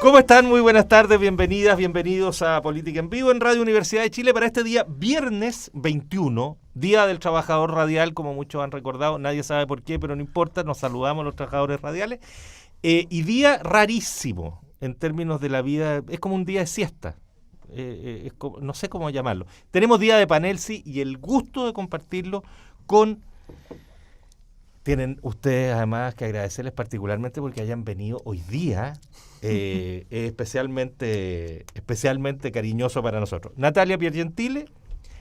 ¿Cómo están? Muy buenas tardes, bienvenidas, bienvenidos a Política en Vivo en Radio Universidad de Chile para este día viernes 21, Día del Trabajador Radial, como muchos han recordado, nadie sabe por qué, pero no importa, nos saludamos los trabajadores radiales, y día rarísimo en términos de la vida, es como un día de siesta, no sé cómo llamarlo. Tenemos día de panel, sí, y el gusto de compartirlo con... Tienen ustedes además que agradecerles particularmente porque hayan venido hoy día, especialmente cariñoso para nosotros. Natalia Piergentile,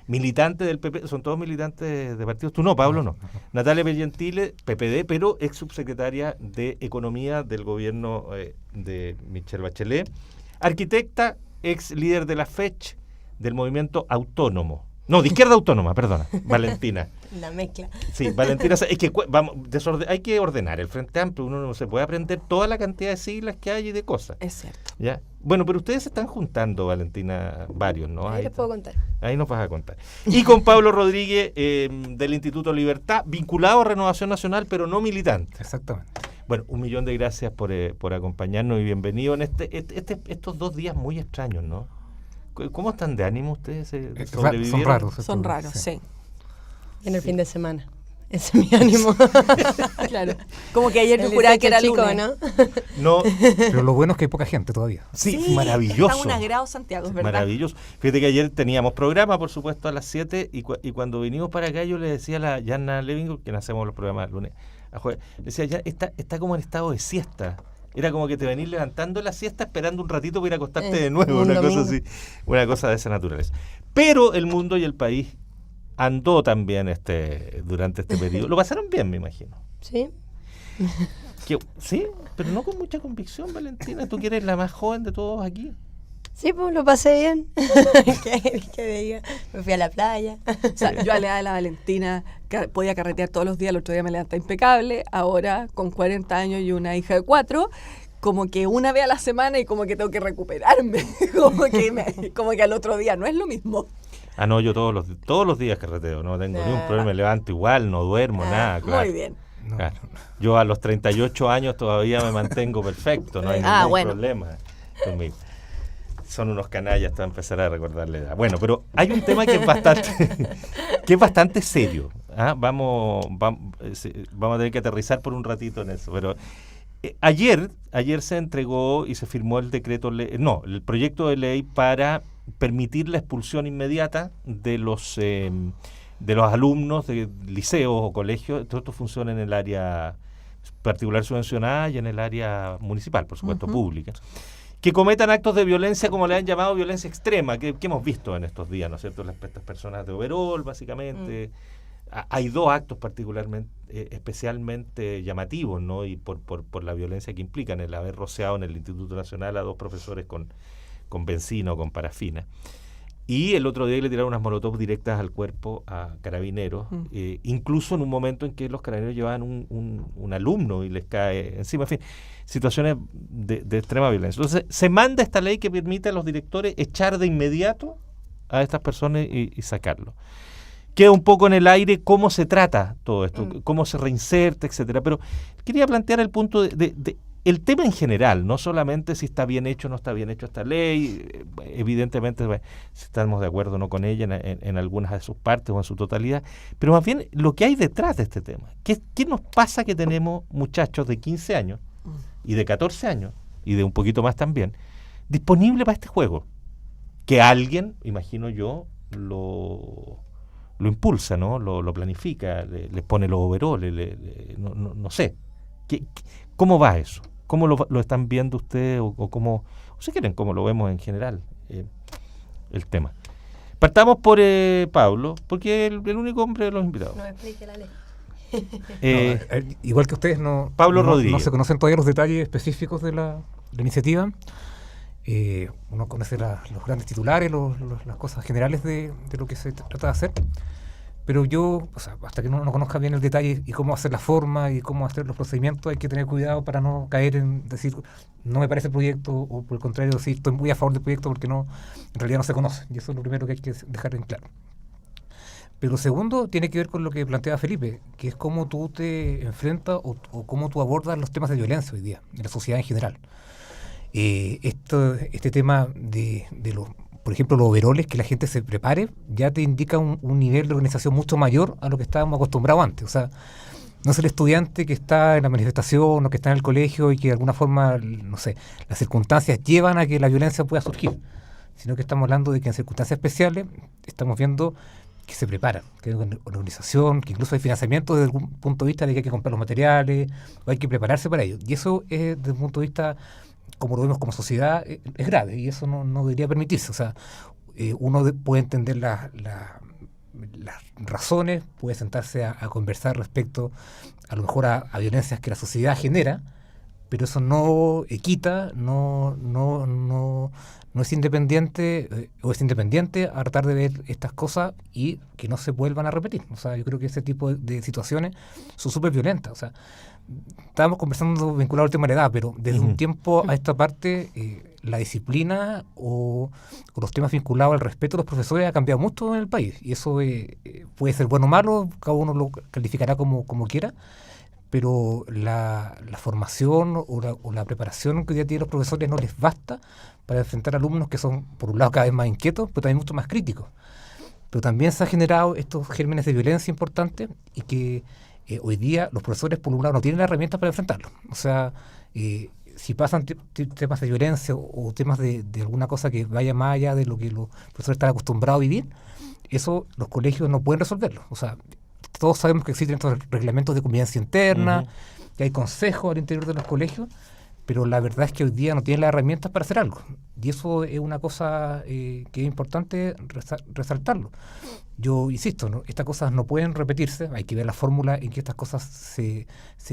militante del PP, son todos militantes de partidos, tú no, Pablo no. Natalia Piergentile, PPD, pero ex subsecretaria de Economía del gobierno de Michelle Bachelet, arquitecta, ex líder de la FECH, del movimiento autónomo. No, de Izquierda Autónoma, perdona, Valentina. La mezcla. Sí, Valentina, es que hay que ordenar el Frente Amplio, uno no se puede aprender toda la cantidad de siglas que hay y de cosas. Es cierto. ¿Ya? Bueno, pero ustedes se están juntando, Valentina, varios, ¿no? Ahí les puedo contar. Ahí nos vas a contar. Y con Pablo Rodríguez, del Instituto Libertad, vinculado a Renovación Nacional, pero no militante. Exactamente. Bueno, 1.000.000 de gracias por acompañarnos y bienvenido en estos 2 días muy extraños, ¿no? ¿Cómo están de ánimo ustedes? ¿Sobrevivieron? Son raros, sí. En el fin de semana. Ese es mi ánimo. Claro. Como que ayer yo juraba que era chico, lunes. ¿no? No. Pero lo bueno es que hay poca gente todavía. Sí, maravilloso. Está un agrado Santiago, es verdad. Maravilloso. Fíjate que ayer teníamos programa, por supuesto, a las 7 y cuando vinimos para acá yo le decía a la Yanna Leving, que hacemos los programas lunes a jueves, le decía, ya está como en estado de siesta. Era como que te venís levantando la siesta esperando un ratito para ir a acostarte de nuevo, una cosa así, una cosa de esa naturaleza. Pero el mundo y el país andó también durante este periodo. Lo pasaron bien, me imagino. Sí. Sí, pero no con mucha convicción, Valentina. Tú que eres la más joven de todos aquí. Sí, pues lo pasé bien. ¿Qué diga? Me fui a la playa. O sea, yo a la edad de la Valentina podía carretear todos los días, el otro día me levanté impecable, ahora con 40 años y una hija de 4, como que una vez a la semana y como que tengo que recuperarme, como que al otro día no es lo mismo. Ah, no, yo todos los días carreteo, no tengo ni un problema, me levanto igual, no duermo, nada. Claro. Muy bien. Claro. Yo a los 38 años todavía me mantengo perfecto, no hay ningún problema conmigo. Son unos canallas, te va a empezar a recordar la edad. Bueno, pero hay un tema que es bastante serio. ¿Ah? Vamos a tener que aterrizar por un ratito en eso. Pero ayer se entregó y se firmó el el proyecto de ley para permitir la expulsión inmediata de los alumnos de liceos o colegios. Todo esto funciona en el área particular subvencionada y en el área municipal, por supuesto, pública. Que cometan actos de violencia, como le han llamado violencia extrema, que hemos visto en estos días, ¿no es cierto? Estas personas de overol, básicamente. Hay 2 actos particularmente, especialmente llamativos, ¿no? Y por la violencia que implican, el haber rociado en el Instituto Nacional a 2 profesores con benzina o con parafina. Y el otro día le tiraron unas molotov directas al cuerpo a carabineros, incluso en un momento en que los carabineros llevaban un alumno y les cae encima, en fin, situaciones de extrema violencia. Entonces, se manda esta ley que permite a los directores echar de inmediato a estas personas y sacarlos. Queda un poco en el aire cómo se trata todo esto, cómo se reinserta, etcétera. Pero quería plantear el punto de el tema en general, no solamente si está bien hecho o no está bien hecho esta ley, evidentemente si estamos de acuerdo o no con ella en algunas de sus partes o en su totalidad, pero más bien lo que hay detrás de este tema. ¿Qué nos pasa que tenemos muchachos de 15 años y de 14 años y de un poquito más también disponibles para este juego? Que alguien, imagino yo, lo impulsa, ¿no? Lo planifica, les pone los overoles, no sé. ¿Cómo va eso? ¿Cómo lo están viendo ustedes o cómo, o si quieren, cómo lo vemos en general el tema? Partamos por Pablo, porque es el único hombre de los invitados. No explique la ley. Igual que ustedes, Pablo Rodríguez. No se conocen todavía los detalles específicos de la iniciativa. Uno conoce los grandes titulares, las cosas generales de lo que se trata de hacer. Pero yo, hasta que no conozca bien el detalle y cómo hacer la forma y cómo hacer los procedimientos, hay que tener cuidado para no caer en decir no me parece el proyecto, o por el contrario decir estoy muy a favor del proyecto porque en realidad no se conoce, y eso es lo primero que hay que dejar en claro. Pero lo segundo tiene que ver con lo que planteaba Felipe, que es cómo tú te enfrentas o cómo tú abordas los temas de violencia hoy día, en la sociedad en general. Este tema de los, por ejemplo, los overoles, que la gente se prepare, ya te indica un nivel de organización mucho mayor a lo que estábamos acostumbrados antes. O sea, no es el estudiante que está en la manifestación o que está en el colegio y que de alguna forma, no sé, las circunstancias llevan a que la violencia pueda surgir, sino que estamos hablando de que en circunstancias especiales estamos viendo que se preparan, que hay una organización, que incluso hay financiamiento desde algún punto de vista de que hay que comprar los materiales, o hay que prepararse para ello. Y eso, desde un punto de vista, como lo vemos como sociedad, es grave, y eso no debería permitirse. O sea, uno puede entender las razones, puede sentarse a conversar respecto a lo mejor a violencias que la sociedad genera, pero eso no quita, no es independiente, o es independiente a tratar de ver estas cosas y que no se vuelvan a repetir. O sea, yo creo que ese tipo de situaciones son súper violentas. O sea, estábamos conversando vinculado al tema de la edad, pero desde un tiempo a esta parte, la disciplina o los temas vinculados al respeto de los profesores ha cambiado mucho en el país. Y eso puede ser bueno o malo, cada uno lo calificará como quiera, pero la formación o la preparación que hoy día tienen los profesores no les basta para enfrentar alumnos que son, por un lado, cada vez más inquietos, pero también mucho más críticos. Pero también se han generado estos gérmenes de violencia importantes y que hoy día los profesores, por un lado, no tienen las herramientas para enfrentarlos. O sea, si pasan temas de violencia o temas de alguna cosa que vaya más allá de lo que los profesores están acostumbrados a vivir, eso los colegios no pueden resolverlo. O sea, todos sabemos que existen estos reglamentos de convivencia interna, que hay consejos al interior de los colegios, pero la verdad es que hoy día no tienen las herramientas para hacer algo. Y eso es una cosa que es importante resaltarlo. Yo insisto, ¿no? Estas cosas no pueden repetirse, hay que ver la fórmula en que estas cosas se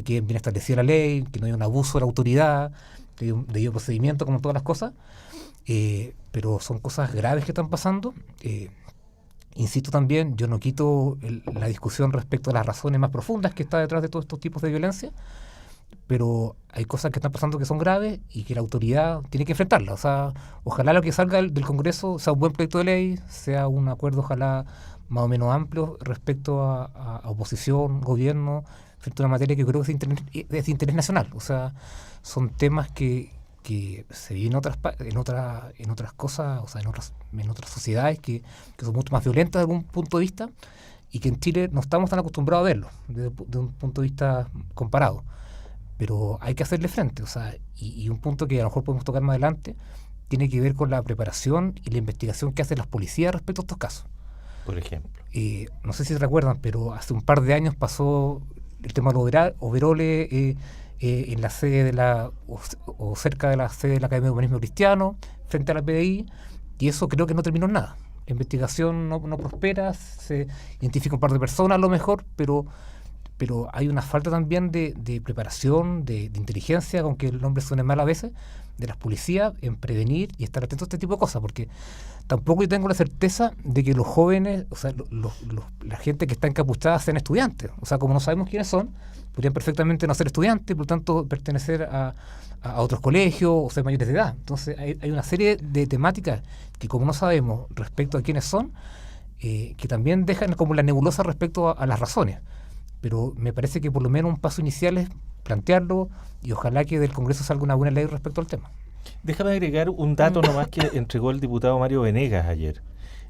queden bien establecida la ley, que no haya un abuso de la autoridad, que haya un debido procedimiento, como todas las cosas, pero son cosas graves que están pasando. Insisto también, yo no quito la discusión respecto a las razones más profundas que está detrás de todos estos tipos de violencia, pero hay cosas que están pasando que son graves y que la autoridad tiene que enfrentarlas. O sea, ojalá lo que salga del Congreso sea un buen proyecto de ley, sea un acuerdo ojalá más o menos amplio respecto a oposición, gobierno, frente a una materia que creo que es de interés nacional. O sea, son temas que se viven en otras cosas, o sea, en otras sociedades que son mucho más violentas desde algún punto de vista, y que en Chile no estamos tan acostumbrados a verlo desde un punto de vista comparado. Pero hay que hacerle frente, o sea, y un punto que a lo mejor podemos tocar más adelante tiene que ver con la preparación y la investigación que hacen las policías respecto a estos casos. Por ejemplo. No sé si se recuerdan, pero hace un par de años pasó el tema de los overoles en la sede o cerca de la sede de la Academia de Humanismo Cristiano, frente a la PDI, y eso creo que no terminó en nada. La investigación no prospera, se identifica un par de personas a lo mejor, pero hay una falta también de preparación, de inteligencia, aunque el nombre suene mal a veces, de las policías en prevenir y estar atentos a este tipo de cosas, porque tampoco yo tengo la certeza de que los jóvenes, o sea, la gente que está encapuchada sean estudiantes. O sea, como no sabemos quiénes son, podrían perfectamente no ser estudiantes, por lo tanto pertenecer a otros colegios o ser mayores de edad. Entonces hay una serie de temáticas que, como no sabemos respecto a quiénes son, que también dejan como la nebulosa respecto a las razones. Pero me parece que por lo menos un paso inicial es plantearlo, y ojalá que del Congreso salga una buena ley respecto al tema. Déjame agregar un dato nomás que entregó el diputado Mario Venegas ayer.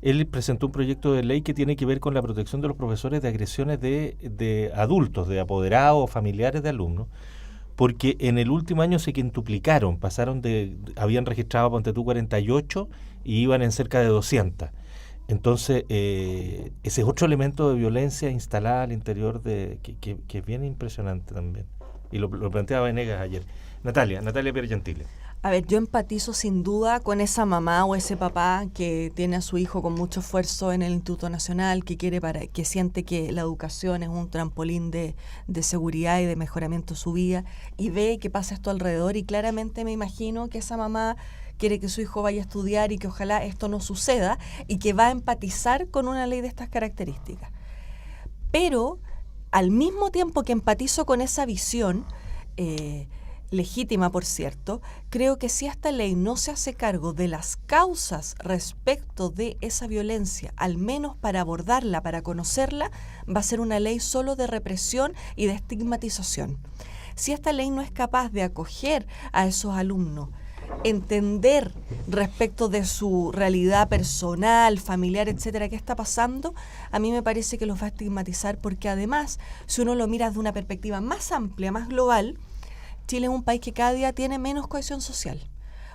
Él presentó un proyecto de ley que tiene que ver con la protección de los profesores de agresiones de adultos, de apoderados o familiares de alumnos, porque en el último año se quintuplicaron, habían registrado, ponte tú, 48 y iban en cerca de 200. Entonces, ese es otro elemento de violencia instalada al interior que es bien impresionante también. Y lo planteaba Venegas ayer. Natalia Piergentile. A ver, yo empatizo sin duda con esa mamá o ese papá que tiene a su hijo con mucho esfuerzo en el Instituto Nacional, que siente que la educación es un trampolín de seguridad y de mejoramiento de su vida, y ve que pasa esto alrededor, y claramente me imagino que esa mamá quiere que su hijo vaya a estudiar y que ojalá esto no suceda, y que va a empatizar con una ley de estas características. Pero al mismo tiempo que empatizo con esa visión, legítima por cierto, creo que si esta ley no se hace cargo de las causas respecto de esa violencia, al menos para abordarla, para conocerla, va a ser una ley solo de represión y de estigmatización. Si esta ley no es capaz de acoger a esos alumnos, entender respecto de su realidad personal, familiar, etcétera, qué está pasando, a mí me parece que los va a estigmatizar, porque además, si uno lo mira desde una perspectiva más amplia, más global, Chile es un país que cada día tiene menos cohesión social.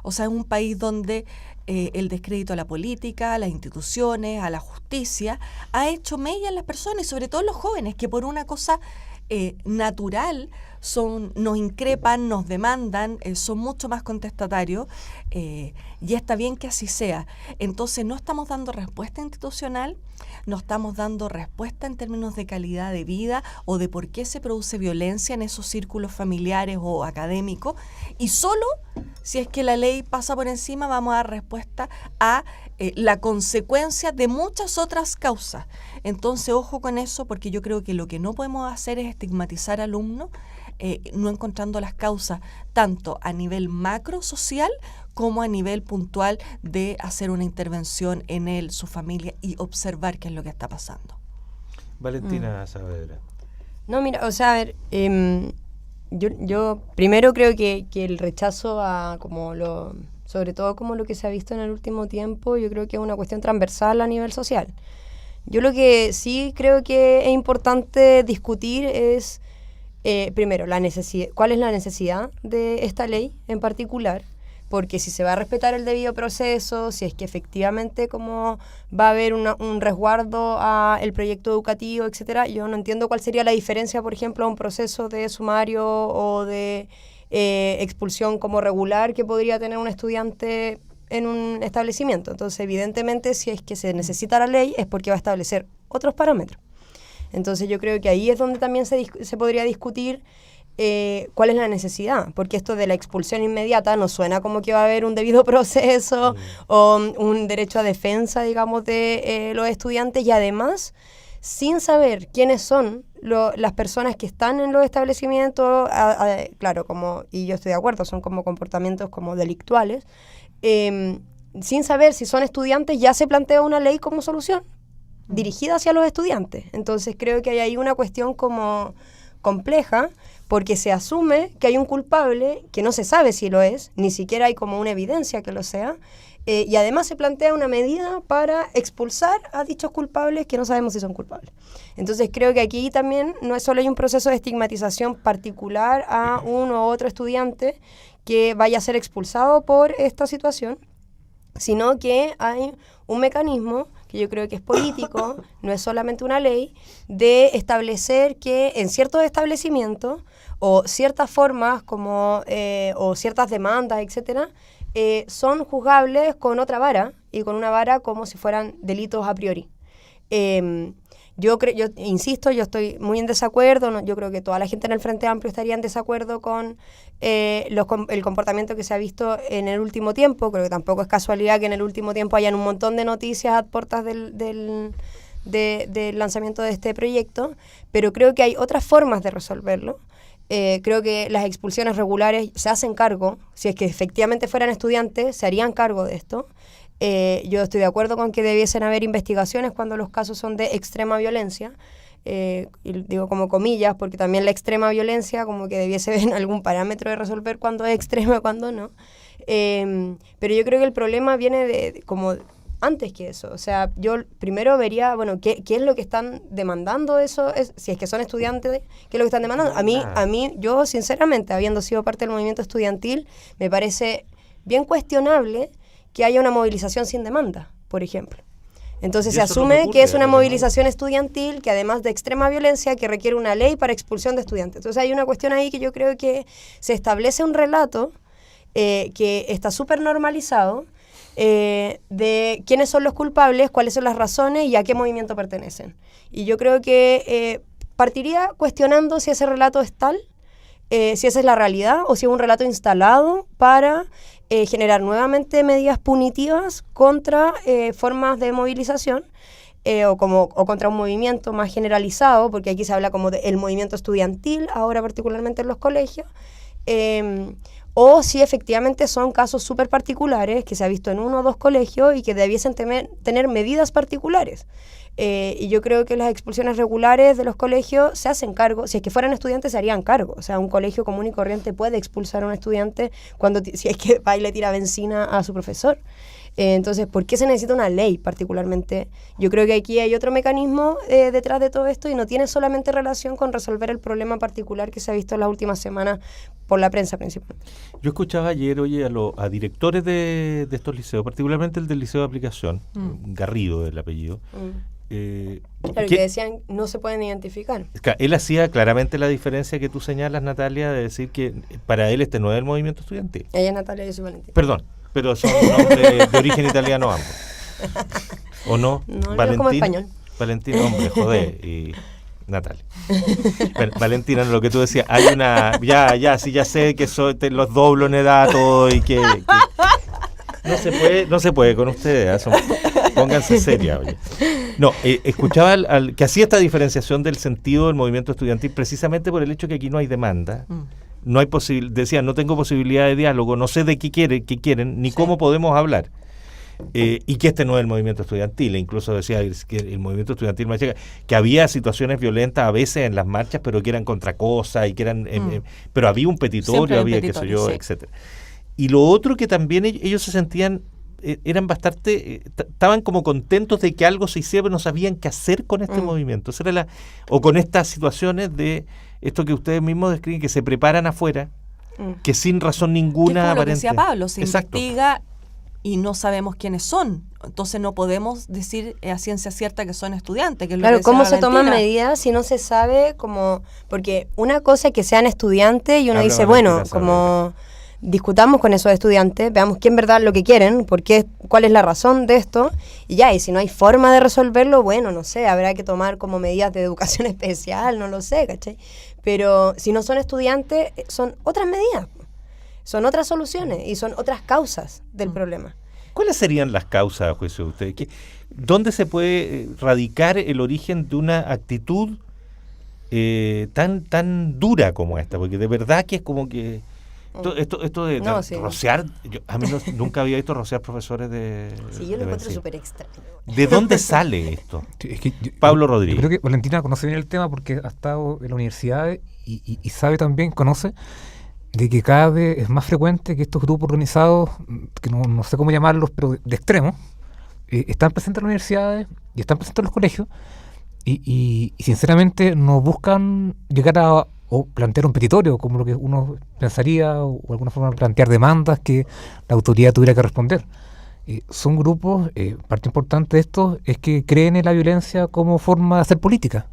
O sea, es un país donde el descrédito a la política, a las instituciones, a la justicia, ha hecho mella en las personas, y sobre todo en los jóvenes, que por una cosa natural nos increpan, nos demandan, son mucho más contestatarios, y está bien que así sea. Entonces no estamos dando respuesta institucional, no estamos dando respuesta en términos de calidad de vida o de por qué se produce violencia en esos círculos familiares o académicos, y solo si es que la ley pasa por encima vamos a dar respuesta a la consecuencia de muchas otras causas. Entonces, ojo con eso, porque yo creo que lo que no podemos hacer es estigmatizar al alumno, no encontrando las causas tanto a nivel macro social como a nivel puntual de hacer una intervención en él, su familia, y observar qué es lo que está pasando. Valentina Saavedra. No, mira, o sea, a ver, yo primero creo que el rechazo a sobre todo como lo que se ha visto en el último tiempo, yo creo que es una cuestión transversal a nivel social. Yo lo que sí creo que es importante discutir es, primero, cuál es la necesidad de esta ley en particular, porque si se va a respetar el debido proceso, si es que efectivamente como va a haber un resguardo al proyecto educativo, etcétera, yo no entiendo cuál sería la diferencia, por ejemplo, a un proceso de sumario o de expulsión como regular que podría tener un estudiante en un establecimiento. Entonces, evidentemente, si es que se necesita la ley, es porque va a establecer otros parámetros. Entonces, yo creo que ahí es donde también se podría discutir cuál es la necesidad, porque esto de la expulsión inmediata nos suena como que va a haber un debido proceso o un derecho a defensa, digamos, de los estudiantes, y además, sin saber quiénes son las personas que están en los establecimientos, claro, y yo estoy de acuerdo, son como comportamientos como delictuales, sin saber si son estudiantes, ya se plantea una ley como solución dirigida hacia los estudiantes. Entonces creo que hay ahí una cuestión como compleja, porque se asume que hay un culpable que no se sabe si lo es, ni siquiera hay como una evidencia que lo sea, y además se plantea una medida para expulsar a dichos culpables que no sabemos si son culpables. Entonces creo que aquí también no es solo hay un proceso de estigmatización particular a uno u otro estudiante que vaya a ser expulsado por esta situación, sino que hay un mecanismo que yo creo que es político, no es solamente una ley, de establecer que en ciertos establecimientos o ciertas formas como o ciertas demandas, etcétera, son juzgables con otra vara, y con una vara como si fueran delitos a priori. Yo insisto, yo estoy muy en desacuerdo, ¿no? Yo creo que toda la gente en el Frente Amplio estaría en desacuerdo con el comportamiento que se ha visto en el último tiempo. Creo que tampoco es casualidad que en el último tiempo hayan un montón de noticias a puertas del lanzamiento de este proyecto, pero creo que hay otras formas de resolverlo. Creo que las expulsiones regulares se hacen cargo, si es que efectivamente fueran estudiantes, se harían cargo de esto. Yo estoy de acuerdo con que debiesen haber investigaciones cuando los casos son de extrema violencia, y digo como comillas, porque también la extrema violencia como que debiese haber algún parámetro de resolver cuándo es extrema y cuándo no. Pero yo creo que el problema viene de como antes que eso. O sea, yo primero vería, bueno, ¿qué es lo que están demandando eso? Si es que son estudiantes, ¿qué es lo que están demandando? A mí, yo sinceramente, habiendo sido parte del movimiento estudiantil, me parece bien cuestionable que haya una movilización sin demanda, por ejemplo. Entonces se asume que es una movilización estudiantil que además de extrema violencia que requiere una ley para expulsión de estudiantes. Entonces hay una cuestión ahí que yo creo que se establece un relato que está súper normalizado de quiénes son los culpables, cuáles son las razones y a qué movimiento pertenecen. Y yo creo que partiría cuestionando si ese relato es tal, si esa es la realidad o si es un relato instalado para generar nuevamente medidas punitivas contra formas de movilización o contra un movimiento más generalizado, porque aquí se habla como del movimiento estudiantil, ahora particularmente en los colegios, o si efectivamente son casos súper particulares que se ha visto en 1 o 2 colegios y que debiesen tener medidas particulares. Y yo creo que las expulsiones regulares de los colegios se hacen cargo, si es que fueran estudiantes se harían cargo, o sea, un colegio común y corriente puede expulsar a un estudiante si es que va y le tira benzina a su profesor. Entonces, ¿por qué se necesita una ley particularmente? Yo creo que aquí hay otro mecanismo detrás de todo esto y no tiene solamente relación con resolver el problema particular que se ha visto en las últimas semanas por la prensa principalmente. Yo escuchaba ayer, a directores de estos liceos, particularmente el del Liceo de Aplicación, Garrido el apellido, claro, que decían no se pueden identificar. Él hacía claramente la diferencia que tú señalas, Natalia, de decir que para él este no es el movimiento estudiantil. Ella es Natalia, yo soy Valentina. Perdón, pero son nombres de origen italiano ambos. ¿O no? No, Valentina, como español. Valentina, hombre, joder, y Natalia. Bueno, Valentina, lo que tú decías, hay una... Ya sé que los doblo en edad todo y que no se puede con ustedes, pónganse seria, oye. No, escuchaba que hacía esta diferenciación del sentido del movimiento estudiantil precisamente por el hecho que aquí no hay demanda, no hay decía, no tengo posibilidad de diálogo, no sé de qué quieren, ni cómo podemos hablar. Y que este no es el movimiento estudiantil, incluso decía que el movimiento estudiantil que había situaciones violentas a veces en las marchas, pero que eran contra cosas y que eran pero había un petitorio, había qué sé yo, etcétera. Y lo otro que también ellos se sentían eran bastante, estaban como contentos de que algo se hiciera, pero no sabían qué hacer con este movimiento. Esa era o con estas situaciones de esto que ustedes mismos describen, que se preparan afuera, que sin razón ninguna aparente. Lo que decía Pablo, se Exacto. investiga y no sabemos quiénes son. Entonces no podemos decir a ciencia cierta que son estudiantes. Que es claro, lo que ¿cómo se toman medidas si no se sabe cómo? Porque una cosa es que sean estudiantes y uno dice, Valentina, bueno, como discutamos con esos estudiantes, veamos qué en verdad lo que quieren, cuál es la razón de esto, y ya, y si no hay forma de resolverlo, bueno, no sé, habrá que tomar como medidas de educación especial, no lo sé, ¿cachai? Pero si no son estudiantes, son otras medidas, son otras soluciones y son otras causas del problema. ¿Cuáles serían las causas, a juicio de ustedes? ¿Dónde se puede radicar el origen de una actitud tan dura como esta? Porque de verdad que es como que esto de rociar, a mí nunca había visto rociar profesores de... Sí, yo lo encuentro súper extraño. ¿De dónde sale esto? Es que Pablo Rodríguez. Yo creo que Valentina conoce bien el tema porque ha estado en la universidad y sabe también, conoce de que cada vez es más frecuente que estos grupos organizados, que no sé cómo llamarlos, pero de extremo, están presentes en las universidades y están presentes en los colegios y sinceramente no buscan llegar a o plantear un petitorio, como lo que uno pensaría, o de alguna forma plantear demandas que la autoridad tuviera que responder. Son grupos, parte importante de esto es que creen en la violencia como forma de hacer política.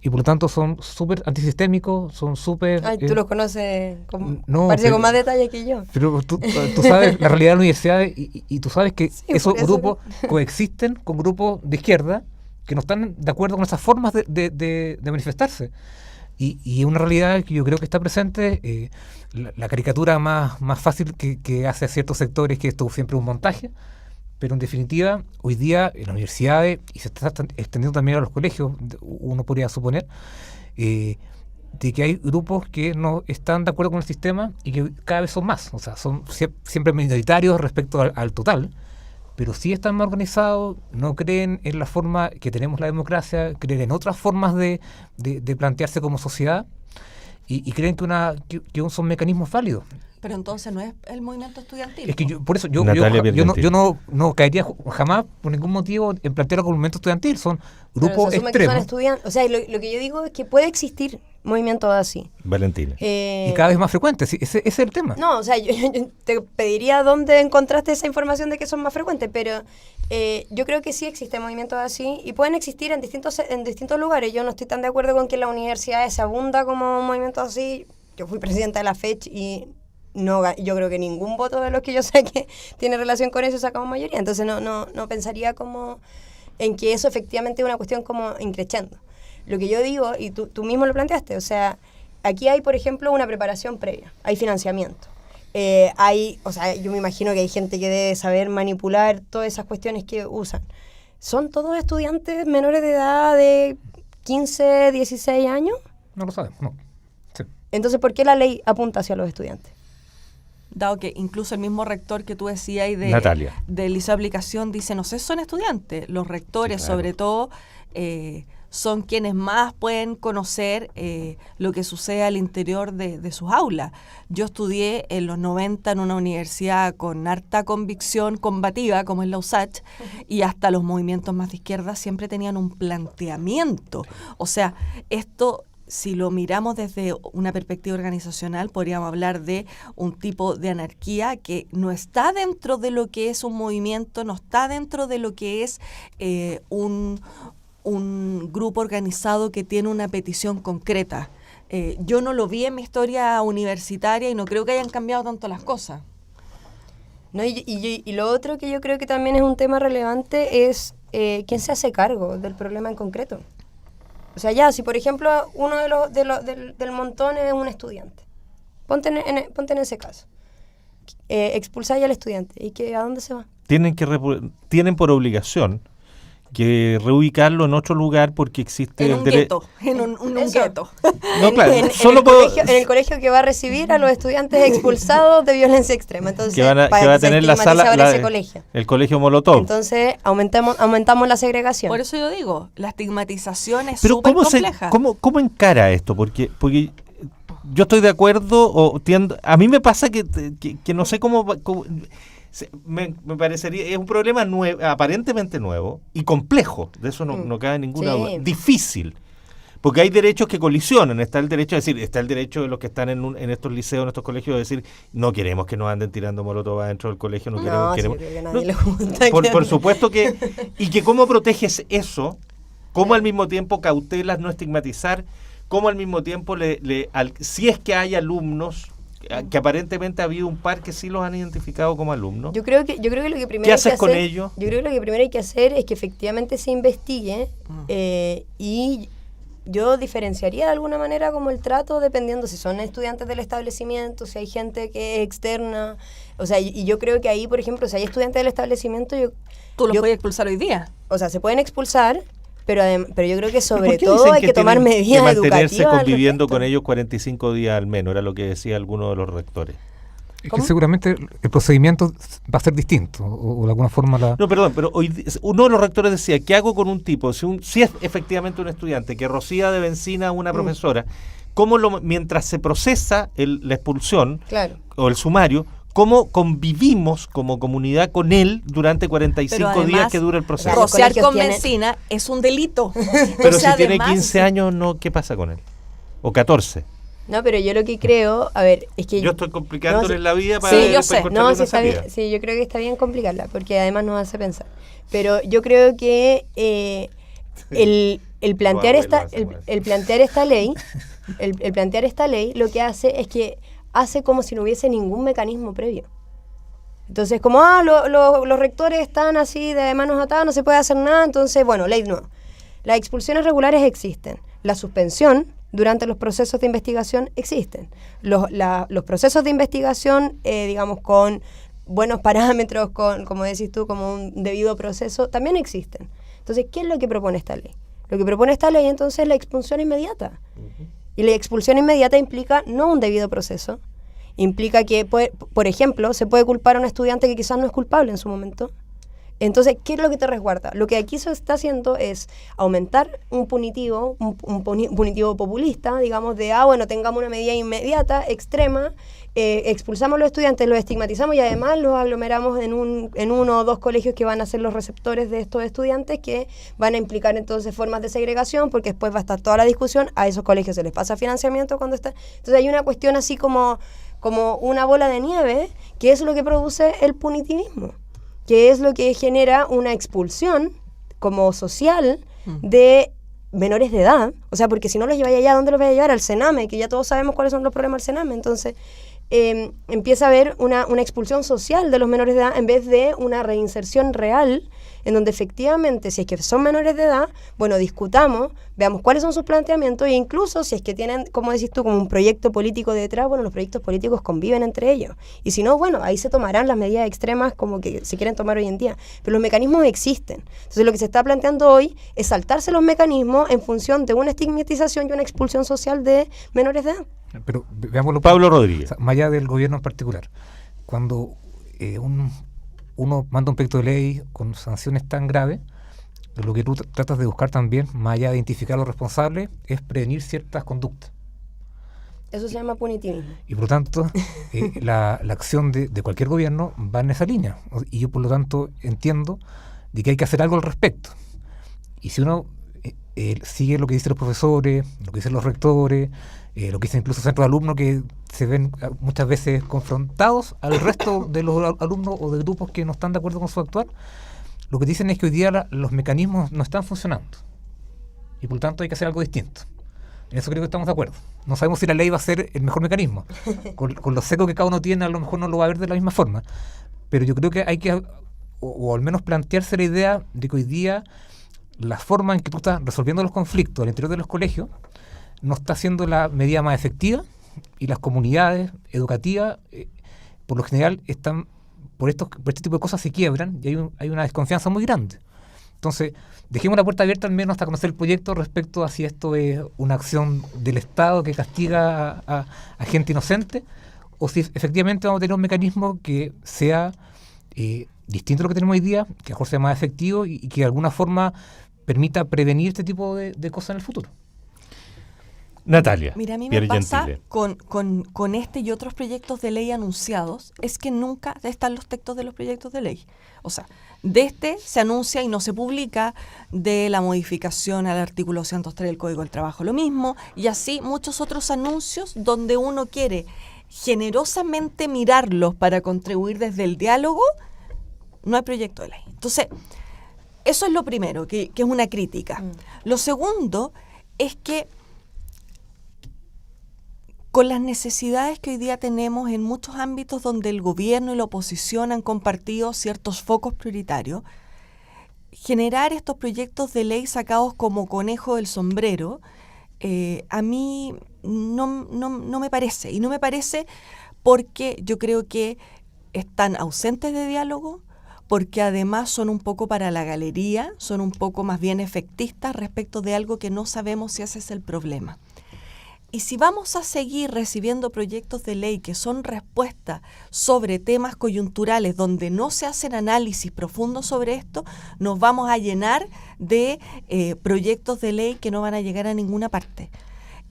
Y por lo tanto son súper antisistémicos, son súper... Ay, tú los conoces, con pero, más detalle que yo. Pero tú sabes la realidad de la universidad y tú sabes que sí, esos grupos coexisten con grupos de izquierda que no están de acuerdo con esas formas de manifestarse. Y una realidad que yo creo que está presente, la caricatura más fácil que hace a ciertos sectores que esto siempre es un montaje, pero en definitiva, hoy día en las universidades, y se está extendiendo también a los colegios, uno podría suponer, de que hay grupos que no están de acuerdo con el sistema y que cada vez son más, o sea, son siempre minoritarios respecto al total, pero sí están más organizados, no creen en la forma que tenemos la democracia, creen en otras formas de plantearse como sociedad y creen que son mecanismos válidos. Pero entonces no es el movimiento estudiantil. Es que por eso yo no caería jamás por ningún motivo en plantear el movimiento estudiantil, son grupos extremos. Son estudiantes, o sea, lo que yo digo es que puede existir movimientos así. Valentina. Y cada vez más frecuentes, ¿sí? Ese es el tema. No, o sea, yo te pediría dónde encontraste esa información de que son más frecuentes, pero yo creo que sí existen movimientos así y pueden existir en distintos lugares. Yo no estoy tan de acuerdo con que en la universidad se abunda como movimientos así. Yo fui presidenta de la FECH y no, yo creo que ningún voto de los que yo sé que tiene relación con eso sacamos mayoría. Entonces no pensaría como en que eso efectivamente es una cuestión como increchendo. Lo que yo digo, y tú mismo lo planteaste, o sea, aquí hay, por ejemplo, una preparación previa, hay financiamiento. O sea, yo me imagino que hay gente que debe saber manipular todas esas cuestiones que usan. ¿Son todos estudiantes menores de edad de 15, 16 años? No lo sabemos, no. Sí. Entonces, ¿por qué la ley apunta hacia los estudiantes? dado que incluso el mismo rector que tú decías y del liceo de aplicación dice, no sé, son estudiantes, los rectores, sí, claro, sobre todo, son quienes más pueden conocer lo que sucede al interior de sus aulas. Yo estudié en los 90 en una universidad con harta convicción combativa, como es la USACH, y hasta los movimientos más de izquierda siempre tenían un planteamiento. O sea, esto, si lo miramos desde una perspectiva organizacional, podríamos hablar de un tipo de anarquía que no está dentro de lo que es un movimiento, no está dentro de lo que es un grupo organizado que tiene una petición concreta. Yo no lo vi en mi historia universitaria y no creo que hayan cambiado tanto las cosas. No, y lo otro que yo creo que también es un tema relevante es quién se hace cargo del problema en concreto. O sea, ya, si por ejemplo uno del montón es un estudiante, ponte en ese caso, expulsáis al estudiante, ¿y a dónde se va? Tienen por obligación que reubicarlo en otro lugar porque existe en un gueto, en un gueto. No, claro, en el colegio que va a recibir a los estudiantes expulsados de violencia extrema. Entonces, que va a tener la sala, el colegio Molotov. Entonces, aumentamos la segregación. Por eso yo digo, la estigmatización es súper compleja. ¿Cómo encara esto? Porque yo estoy de acuerdo, a mí me pasa que no sé cómo me parecería, es un problema aparentemente nuevo y complejo, de eso no cabe ninguna duda, difícil, porque hay derechos que colisionan. Está el derecho de los que están en estos liceos, en estos colegios, de decir, no queremos que nos anden tirando molotov dentro del colegio, por supuesto que, y que cómo proteges eso, cómo al mismo tiempo cautelas no estigmatizar, cómo al mismo tiempo si es que hay alumnos, que aparentemente ha habido un par que sí los han identificado como alumnos. Yo creo que lo que primero ¿Qué haces con ellos? Yo creo que lo que primero hay que hacer es que efectivamente se investigue y yo diferenciaría de alguna manera como el trato dependiendo si son estudiantes del establecimiento, si hay gente que es externa, o sea, y yo creo que ahí, por ejemplo, si hay estudiantes del establecimiento, ¿tú los puedes expulsar hoy día? O sea, se pueden expulsar, pero yo creo que sobre todo hay que tomar medidas educativas. Mantenerse conviviendo con ellos 45 días al menos, era lo que decía alguno de los rectores. Es que seguramente el procedimiento va a ser distinto, o de alguna forma No, perdón, pero uno de los rectores decía, ¿qué hago con un tipo? Si es efectivamente un estudiante que rocía de benzina a una profesora, ¿cómo mientras se procesa la expulsión, claro, o el sumario, cómo convivimos como comunidad con él durante 45 además, días que dura el proceso? Rociar con benzina es un delito. Pero si tiene 15 años, ¿qué pasa con él? O 14. No, pero yo lo que creo, a ver, es que... Yo estoy complicándole la vida para... Sí, yo sé. No, sí, está bien, sí, yo creo que está bien complicarla, porque además nos hace pensar. Pero yo creo que el plantear esta ley, lo que hace es que hace como si no hubiese ningún mecanismo previo. Entonces, como los rectores están así de manos atadas, no se puede hacer nada, entonces, bueno, ley nueva. Las expulsiones regulares existen. La suspensión durante los procesos de investigación existen. Los procesos de investigación, digamos, con buenos parámetros, como decís tú, como un debido proceso, también existen. Entonces, ¿qué es lo que propone esta ley? Lo que propone esta ley, entonces, es la expulsión inmediata. Y la expulsión inmediata implica no un debido proceso, implica que, por ejemplo, se puede culpar a un estudiante que quizás no es culpable en su momento. Entonces, ¿qué es lo que te resguarda? Lo que aquí se está haciendo es aumentar un punitivo populista, digamos, tengamos una medida inmediata, extrema, expulsamos a los estudiantes, los estigmatizamos y además los aglomeramos en uno o dos colegios que van a ser los receptores de estos estudiantes, que van a implicar entonces formas de segregación, porque después va a estar toda la discusión, a esos colegios se les pasa financiamiento cuando está... Entonces hay una cuestión así como una bola de nieve, que es lo que produce el punitivismo, que es lo que genera una expulsión como social de menores de edad. O sea, porque si no los lleváis allá, ¿dónde los vais a llevar? Al Sename, que ya todos sabemos cuáles son los problemas del Sename. Entonces, empieza a haber una expulsión social de los menores de edad en vez de una reinserción real en donde efectivamente, si es que son menores de edad, bueno, discutamos, veamos cuáles son sus planteamientos e incluso si es que tienen, como decís tú, como un proyecto político detrás, bueno, los proyectos políticos conviven entre ellos. Y si no, bueno, ahí se tomarán las medidas extremas como que se quieren tomar hoy en día. Pero los mecanismos existen. Entonces lo que se está planteando hoy es saltarse los mecanismos en función de una estigmatización y una expulsión social de menores de edad. Pero veámoslo, Pablo Rodríguez. O sea, más allá del gobierno en particular, cuando uno manda un proyecto de ley con sanciones tan graves, lo que tú tratas de buscar también, más allá de identificar a los responsables, es prevenir ciertas conductas. Eso se llama punitivismo. Y por lo tanto, la acción de cualquier gobierno va en esa línea. Y yo por lo tanto entiendo de que hay que hacer algo al respecto. Y si uno sigue lo que dicen los profesores, lo que dicen los rectores, lo que dicen incluso centros de alumnos que se ven muchas veces confrontados al resto de los alumnos o de grupos que no están de acuerdo con su actuar, lo que dicen es que hoy día los mecanismos no están funcionando y por lo tanto hay que hacer algo distinto. En eso creo que estamos de acuerdo. No sabemos si la ley va a ser el mejor mecanismo. Con lo seco que cada uno tiene, a lo mejor no lo va a ver de la misma forma, pero yo creo que hay que, o al menos plantearse la idea de que hoy día la forma en que tú estás resolviendo los conflictos al interior de los colegios no está siendo la medida más efectiva y las comunidades educativas por lo general están por este tipo de cosas se quiebran y hay una desconfianza muy grande. Entonces, dejemos la puerta abierta al menos hasta conocer el proyecto respecto a si esto es una acción del Estado que castiga a gente inocente o si efectivamente vamos a tener un mecanismo que sea distinto a lo que tenemos hoy día, que mejor sea más efectivo y que de alguna forma permita prevenir este tipo de cosas en el futuro. Natalia. Mira, a mí me pasa con este y otros proyectos de ley anunciados, es que nunca están los textos de los proyectos de ley. O sea, de este se anuncia y no se publica, de la modificación al artículo 203 del Código del Trabajo lo mismo, y así muchos otros anuncios donde uno quiere generosamente mirarlos para contribuir desde el diálogo, no hay proyecto de ley. Entonces, eso es lo primero, que es una crítica. Lo segundo es que con las necesidades que hoy día tenemos en muchos ámbitos donde el gobierno y la oposición han compartido ciertos focos prioritarios, generar estos proyectos de ley sacados como conejo del sombrero, a mí no me parece. Y no me parece porque yo creo que están ausentes de diálogo, porque además son un poco para la galería, son un poco más bien efectistas respecto de algo que no sabemos si ese es el problema. Y si vamos a seguir recibiendo proyectos de ley que son respuestas sobre temas coyunturales donde no se hacen análisis profundos sobre esto, nos vamos a llenar de proyectos de ley que no van a llegar a ninguna parte.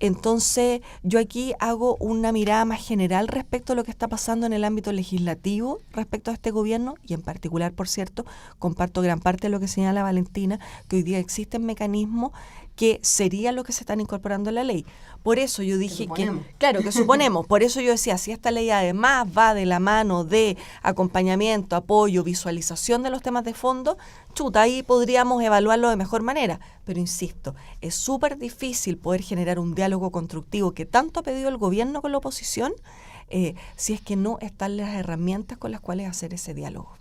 Entonces, yo aquí hago una mirada más general respecto a lo que está pasando en el ámbito legislativo respecto a este gobierno y en particular, por cierto, comparto gran parte de lo que señala Valentina, que hoy día existen mecanismos que sería lo que se están incorporando en la ley. Por eso yo dije que suponemos, por eso yo decía, si esta ley además va de la mano de acompañamiento, apoyo, visualización de los temas de fondo, chuta, ahí podríamos evaluarlo de mejor manera. Pero insisto, es súper difícil poder generar un diálogo constructivo que tanto ha pedido el gobierno con la oposición, si es que no están las herramientas con las cuales hacer ese diálogo.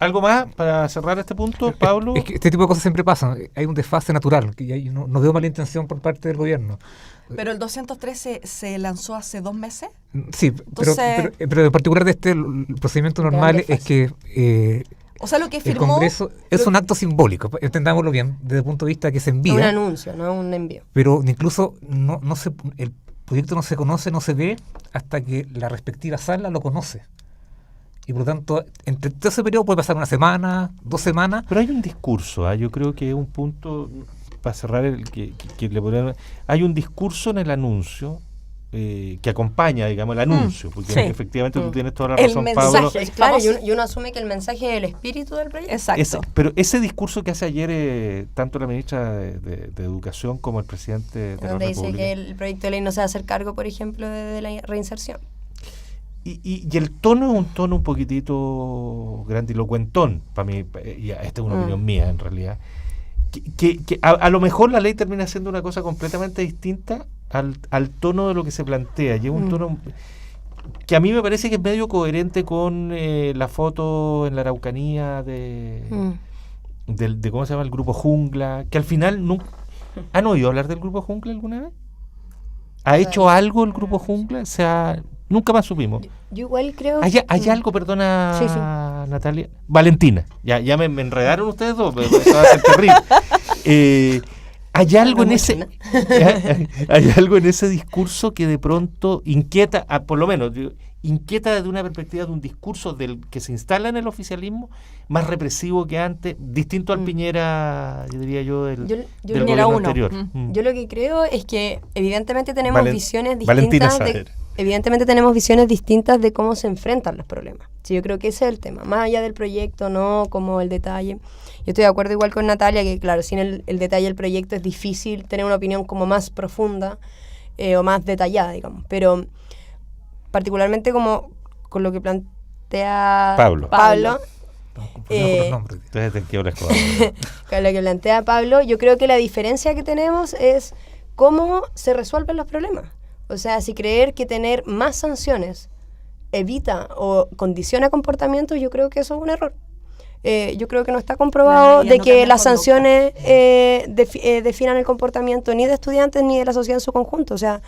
¿Algo más para cerrar este punto, Pablo? Es que este tipo de cosas siempre pasan. Hay un desfase natural, que no veo mala intención por parte del gobierno. ¿Pero el 203 se lanzó hace 2 meses? Sí, entonces, pero en particular de el procedimiento normal es que o sea, lo que firmó, el Congreso es un acto simbólico, entendámoslo bien, desde el punto de vista que se envía. Un anuncio, no un envío. Pero incluso el proyecto no se conoce, no se ve, hasta que la respectiva sala lo conoce. Y por lo tanto, entre todo ese periodo puede pasar 1 semana, 2 semanas. Pero hay un discurso, yo creo que es un punto, para cerrar, hay un discurso en el anuncio que acompaña, digamos, el anuncio, porque sí, efectivamente tú tienes toda la razón, Pablo. Claro, y uno asume que el mensaje es el espíritu del proyecto. Exacto. Pero ese discurso que hace ayer tanto la ministra de Educación como el presidente de la República, dice que el proyecto de ley no se va a hacer cargo, por ejemplo, de la reinserción. Y el tono es un tono un poquitito grandilocuentón, para mí, esta es una opinión mía en realidad, que a lo mejor la ley termina siendo una cosa completamente distinta al tono de lo que se plantea, y es un tono que a mí me parece que es medio coherente con la foto en la Araucanía de ¿cómo se llama? El Grupo Jungla, que al final nunca... ¿Han oído hablar del Grupo Jungla alguna vez? ¿Ha hecho algo el Grupo Jungla? O sea, nunca más supimos. Yo igual creo... ¿Hay algo, perdona, sí. Natalia? Valentina. Ya me enredaron ustedes dos, pero eso va a ser terrible. Hay algo en ese... hay algo en ese discurso que de pronto inquieta, por lo menos... inquieta desde una perspectiva de un discurso del que se instala en el oficialismo más represivo que antes, distinto al Piñera, yo diría yo, del gobierno anterior. Yo lo que creo es que evidentemente tenemos visiones distintas de cómo se enfrentan los problemas. Sí, yo creo que ese es el tema, más allá del proyecto, no como el detalle. Yo estoy de acuerdo igual con Natalia, que claro, sin el detalle del proyecto es difícil tener una opinión como más profunda o más detallada, digamos, pero particularmente como con lo que plantea Pablo. Con lo que plantea Pablo, yo creo que la diferencia que tenemos es cómo se resuelven los problemas. O sea, si creer que tener más sanciones evita o condiciona comportamientos, yo creo que eso es un error. Yo creo que no está comprobado de que las sanciones definan el comportamiento ni de estudiantes ni de la sociedad en su conjunto. O sea,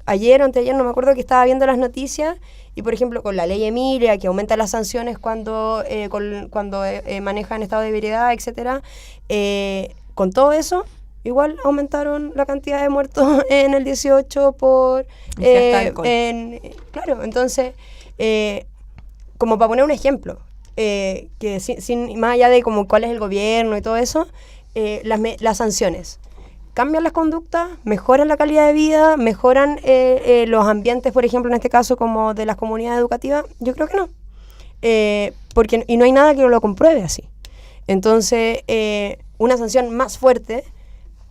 ayer o anteayer, no me acuerdo, que estaba viendo las noticias y, por ejemplo, con la ley Emilia, que aumenta las sanciones cuando maneja en estado de ebriedad, etcétera, con todo eso, igual aumentaron la cantidad de muertos en el 18 por... claro, entonces, como para poner un ejemplo, que sin más allá de como cuál es el gobierno y todo eso, las sanciones cambian las conductas, mejoran la calidad de vida, mejoran los ambientes, por ejemplo, en este caso como de las comunidades educativas. Yo creo que no, y no hay nada que lo compruebe así. Entonces, una sanción más fuerte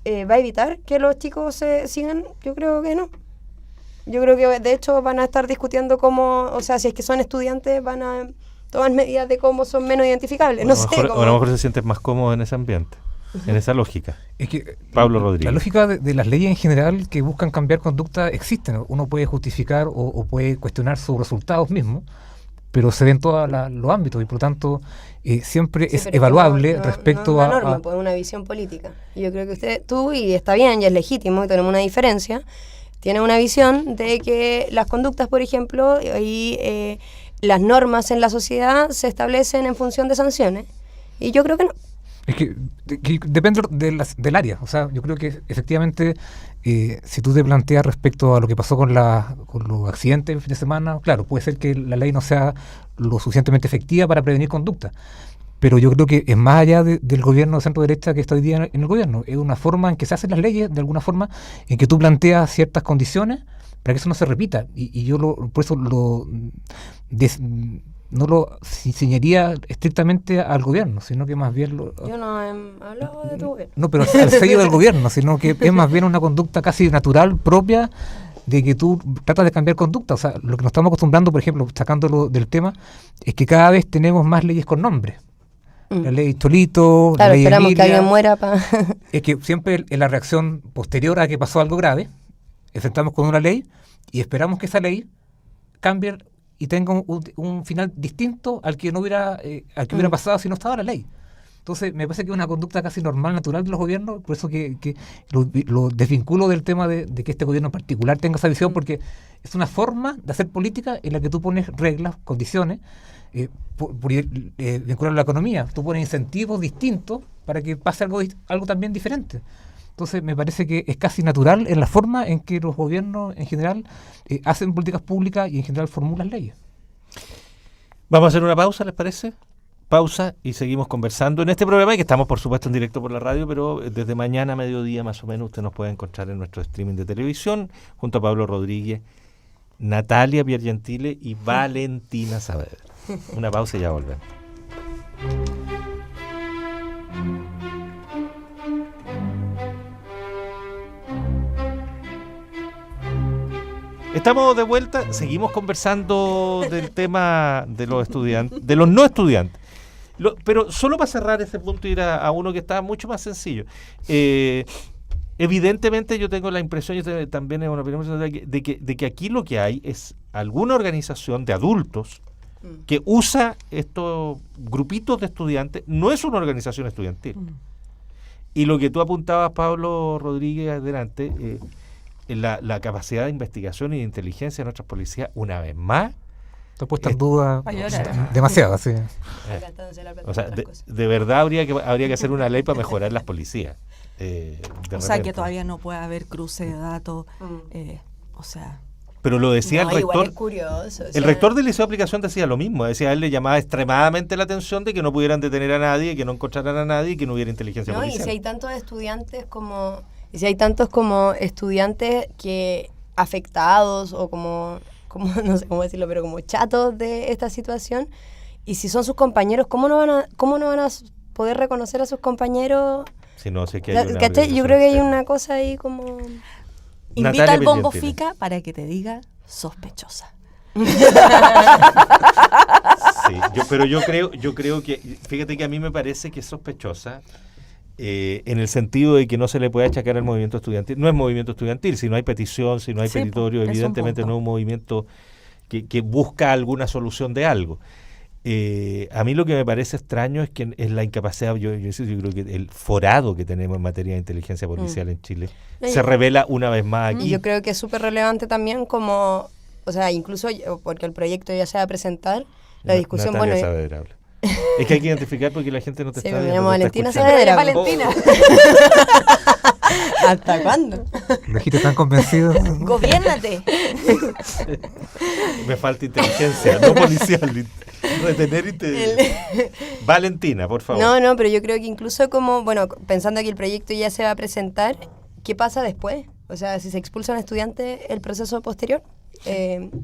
va a evitar que los chicos se sigan. Yo creo que no. Yo creo que de hecho van a estar discutiendo cómo, o sea, si es que son estudiantes, van a tomar medidas de cómo son menos identificables. No sé, a lo mejor se sienten más cómodos en ese ambiente. En esa lógica. Es que Pablo Rodríguez. La lógica de las leyes en general que buscan cambiar conducta existen. Uno puede justificar o puede cuestionar sus resultados mismos, pero se ven en todos los ámbitos y por lo tanto siempre es evaluable respecto a... norma, pues una visión política. Y yo creo que tú, y está bien, y es legítimo, y tenemos una diferencia, tiene una visión de que las conductas, por ejemplo, y las normas en la sociedad se establecen en función de sanciones, y yo creo que no. Es que depende del área. O sea, yo creo que efectivamente, si tú te planteas respecto a lo que pasó con los accidentes el fin de semana, claro, puede ser que la ley no sea lo suficientemente efectiva para prevenir conducta. Pero yo creo que es más allá del gobierno de centro-derecha que está hoy día en el gobierno. Es una forma en que se hacen las leyes, de alguna forma, en que tú planteas ciertas condiciones para que eso no se repita. Y yo por eso no lo enseñaría estrictamente al gobierno, sino que más bien yo no he hablado de tu gobierno. No, pero al sello del gobierno, sino que es más bien una conducta casi natural, propia, de que tú tratas de cambiar conducta. O sea, lo que nos estamos acostumbrando, por ejemplo, sacándolo del tema, es que cada vez tenemos más leyes con nombre. La ley Cholito, claro, la ley esperamos Emilia, que alguien muera es que siempre en la reacción posterior a que pasó algo grave, enfrentamos con una ley y esperamos que esa ley cambie y tenga un final distinto al que no hubiera hubiera pasado si no estaba la ley. Entonces me parece que es una conducta casi normal, natural de los gobiernos, por eso que lo desvinculo del tema de que este gobierno en particular tenga esa visión, porque es una forma de hacer política en la que tú pones reglas, condiciones, vincular a la economía, tú pones incentivos distintos para que pase algo también diferente. Entonces me parece que es casi natural en la forma en que los gobiernos en general hacen políticas públicas y en general formulan leyes. Vamos a hacer una pausa, ¿les parece? Pausa y seguimos conversando en este programa, que estamos por supuesto en directo por la radio, pero desde mañana a mediodía más o menos usted nos puede encontrar en nuestro streaming de televisión junto a Pablo Rodríguez, Natalia Piergentile y Valentina Saavedra. Una pausa y ya volvemos. Estamos de vuelta, seguimos conversando del tema de los estudiantes, de los no estudiantes. Pero solo para cerrar ese punto y ir a uno que está mucho más sencillo. Evidentemente yo tengo la impresión, y también es una opinión, de que aquí lo que hay es alguna organización de adultos que usa estos grupitos de estudiantes, no es una organización estudiantil. Y lo que tú apuntabas, Pablo Rodríguez, adelante, la capacidad de investigación y de inteligencia de nuestras policías, una vez más, está puesta en duda demasiado, sí. O sea, de verdad habría que hacer una ley para mejorar las policías. O sea, que todavía no puede haber cruce de datos, o sea... Pero lo decía el rector. Es curioso, el rector del Liceo de Aplicación decía lo mismo. Decía, a él le llamaba extremadamente la atención de que no pudieran detener a nadie, que no encontraran a nadie y que no hubiera inteligencia policial. Y si hay tantos estudiantes como estudiantes que afectados o como no sé cómo decirlo, pero como chatos de esta situación, y si son sus compañeros, ¿cómo no van a poder reconocer a sus compañeros? Si no, sé que hay una yo creo que hay una cosa ahí como... Invita al Bombo Fica para que te diga sospechosa. Sí, pero yo creo que, fíjate que a mí me parece que es sospechosa en el sentido de que no se le puede achacar al movimiento estudiantil. No es movimiento estudiantil, si no hay petición, si no hay petitorio, evidentemente no es un movimiento que busca alguna solución de algo. A mí lo que me parece extraño es que es la incapacidad, yo creo que el forado que tenemos en materia de inteligencia policial en Chile se revela una vez más aquí. Y yo creo que es súper relevante también como, o sea, incluso porque el proyecto ya se va a presentar, la discusión, Natalia Saavedra habla. Es que hay que identificar porque la gente no te está viendo. Me llamo Valentina Saavedra. Valentina. ¿Hasta cuándo? ¿Lo dijiste tan convencido? Gobiérnate. Me falta inteligencia, no policial. Retener Valentina, por favor. No, pero yo creo que incluso como, pensando que el proyecto ya se va a presentar, ¿qué pasa después? O sea, si se expulsa a un estudiante, el proceso posterior.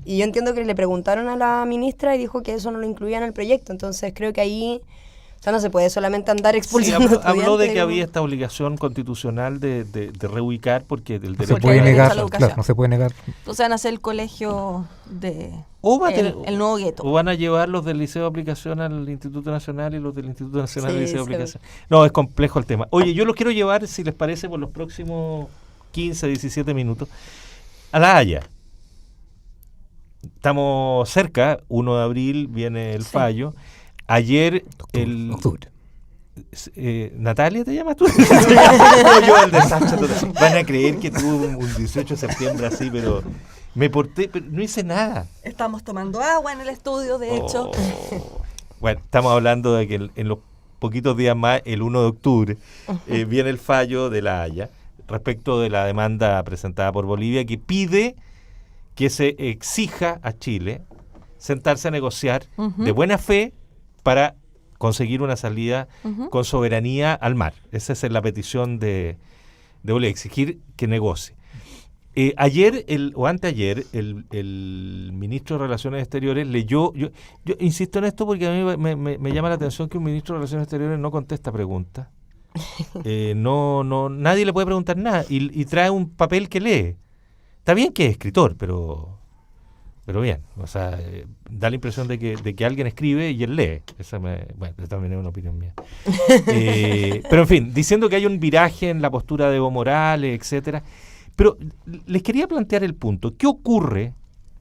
Y yo entiendo que le preguntaron a la ministra y dijo que eso no lo incluía en el proyecto. Entonces creo que ahí, o sea, no se puede solamente andar expulsando estudiantes. Habló de que había esta obligación constitucional de reubicar porque el derecho... No se puede negar, claro, no se puede negar. Entonces van a hacer el colegio de... el nuevo gueto. O van a llevar los del Liceo de Aplicación al Instituto Nacional y los del Instituto Nacional al Liceo de Aplicación. No, es complejo el tema. Oye, yo los quiero llevar, si les parece, por los próximos 15, 17 minutos, a La Haya. Estamos cerca, 1 de abril viene el fallo. Ayer Octubre. Natalia, ¿te llamas tú? Yo el desastre total. Van a creer que tuve un 18 de septiembre así, pero me porté, pero no hice nada. Estamos tomando agua en el estudio, de hecho. Bueno, estamos hablando de que en los poquitos días más, el 1 de octubre, viene el fallo de La Haya respecto de la demanda presentada por Bolivia que pide que se exija a Chile sentarse a negociar de buena fe para conseguir una salida con soberanía al mar. Esa es la petición de Bolivia, exigir que negocie. Ayer o anteayer el ministro de Relaciones Exteriores leyó, yo insisto en esto porque a mí me llama la atención que un ministro de Relaciones Exteriores no contesta preguntas. Nadie le puede preguntar nada y trae un papel que lee. Está bien que es escritor, pero bien, o sea, da la impresión de que alguien escribe y él lee. Bueno, también es una opinión mía. Pero en fin, diciendo que hay un viraje en la postura de Evo Morales, etcétera. Pero les quería plantear el punto. ¿Qué ocurre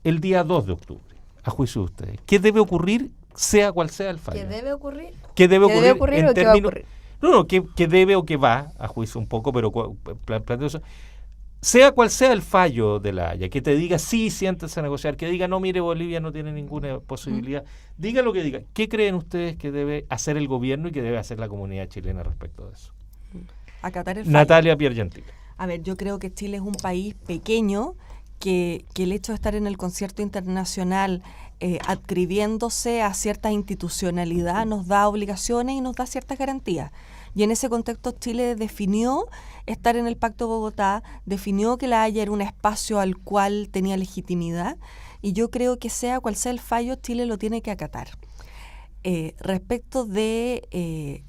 el día 2 de octubre, a juicio de ustedes? ¿Qué debe ocurrir, sea cual sea el fallo? ¿Qué debe ocurrir? ¿Qué debe ocurrir o qué va a ocurrir? No, ¿qué debe o qué va, a juicio un poco, pero planteo eso. Sea cual sea el fallo de La Haya, que te diga sí, siéntense a negociar, que diga no, mire, Bolivia no tiene ninguna posibilidad, diga lo que diga. ¿Qué creen ustedes que debe hacer el gobierno y que debe hacer la comunidad chilena respecto de eso? Acatar el fallo. Natalia Piergentili. A ver, yo creo que Chile es un país pequeño que el hecho de estar en el concierto internacional adscribiéndose a cierta institucionalidad nos da obligaciones y nos da ciertas garantías. Y en ese contexto Chile definió estar en el Pacto de Bogotá, definió que La Haya era un espacio al cual tenía legitimidad y yo creo que sea cual sea el fallo, Chile lo tiene que acatar. Respecto de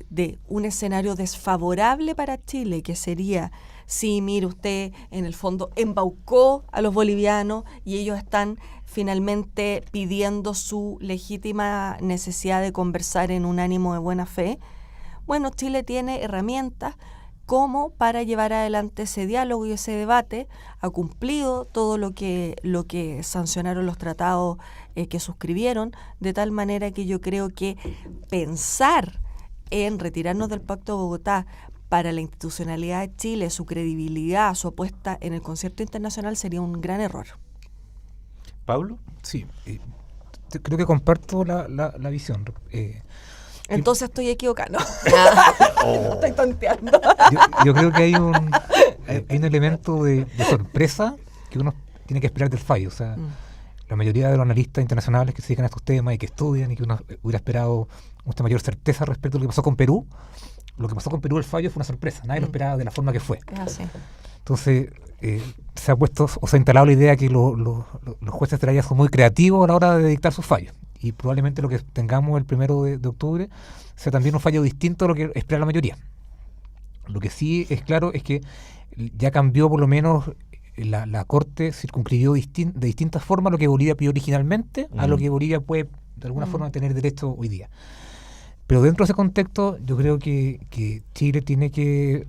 un escenario desfavorable para Chile, que sería, sí, mire usted, en el fondo embaucó a los bolivianos y ellos están finalmente pidiendo su legítima necesidad de conversar en un ánimo de buena fe. Bueno, Chile tiene herramientas cómo para llevar adelante ese diálogo y ese debate ha cumplido todo lo que sancionaron los tratados que suscribieron, de tal manera que yo creo que pensar en retirarnos del Pacto de Bogotá para la institucionalidad de Chile, su credibilidad, su apuesta en el concierto internacional sería un gran error. ¿Pablo? Sí, creo que comparto la visión. Entonces estoy equivocado. Estoy tonteando. Yo creo que hay un elemento de sorpresa que uno tiene que esperar del fallo. O sea, la mayoría de los analistas internacionales que se dedican a estos temas y que estudian y que uno hubiera esperado mucha mayor certeza respecto a lo que pasó con Perú. Lo que pasó con Perú, el fallo, fue una sorpresa. Nadie lo esperaba de la forma que fue. Entonces, se ha puesto o se ha instalado la idea que los jueces de la Haya son muy creativos a la hora de dictar sus fallos. Y probablemente lo que tengamos el 1 de octubre sea también un fallo distinto a lo que espera la mayoría. Lo que sí es claro es que ya cambió, por lo menos, la Corte circunscribió de distintas formas lo que Bolivia pidió originalmente a lo que Bolivia puede, de alguna forma, tener derecho hoy día. Pero dentro de ese contexto, yo creo que Chile tiene que...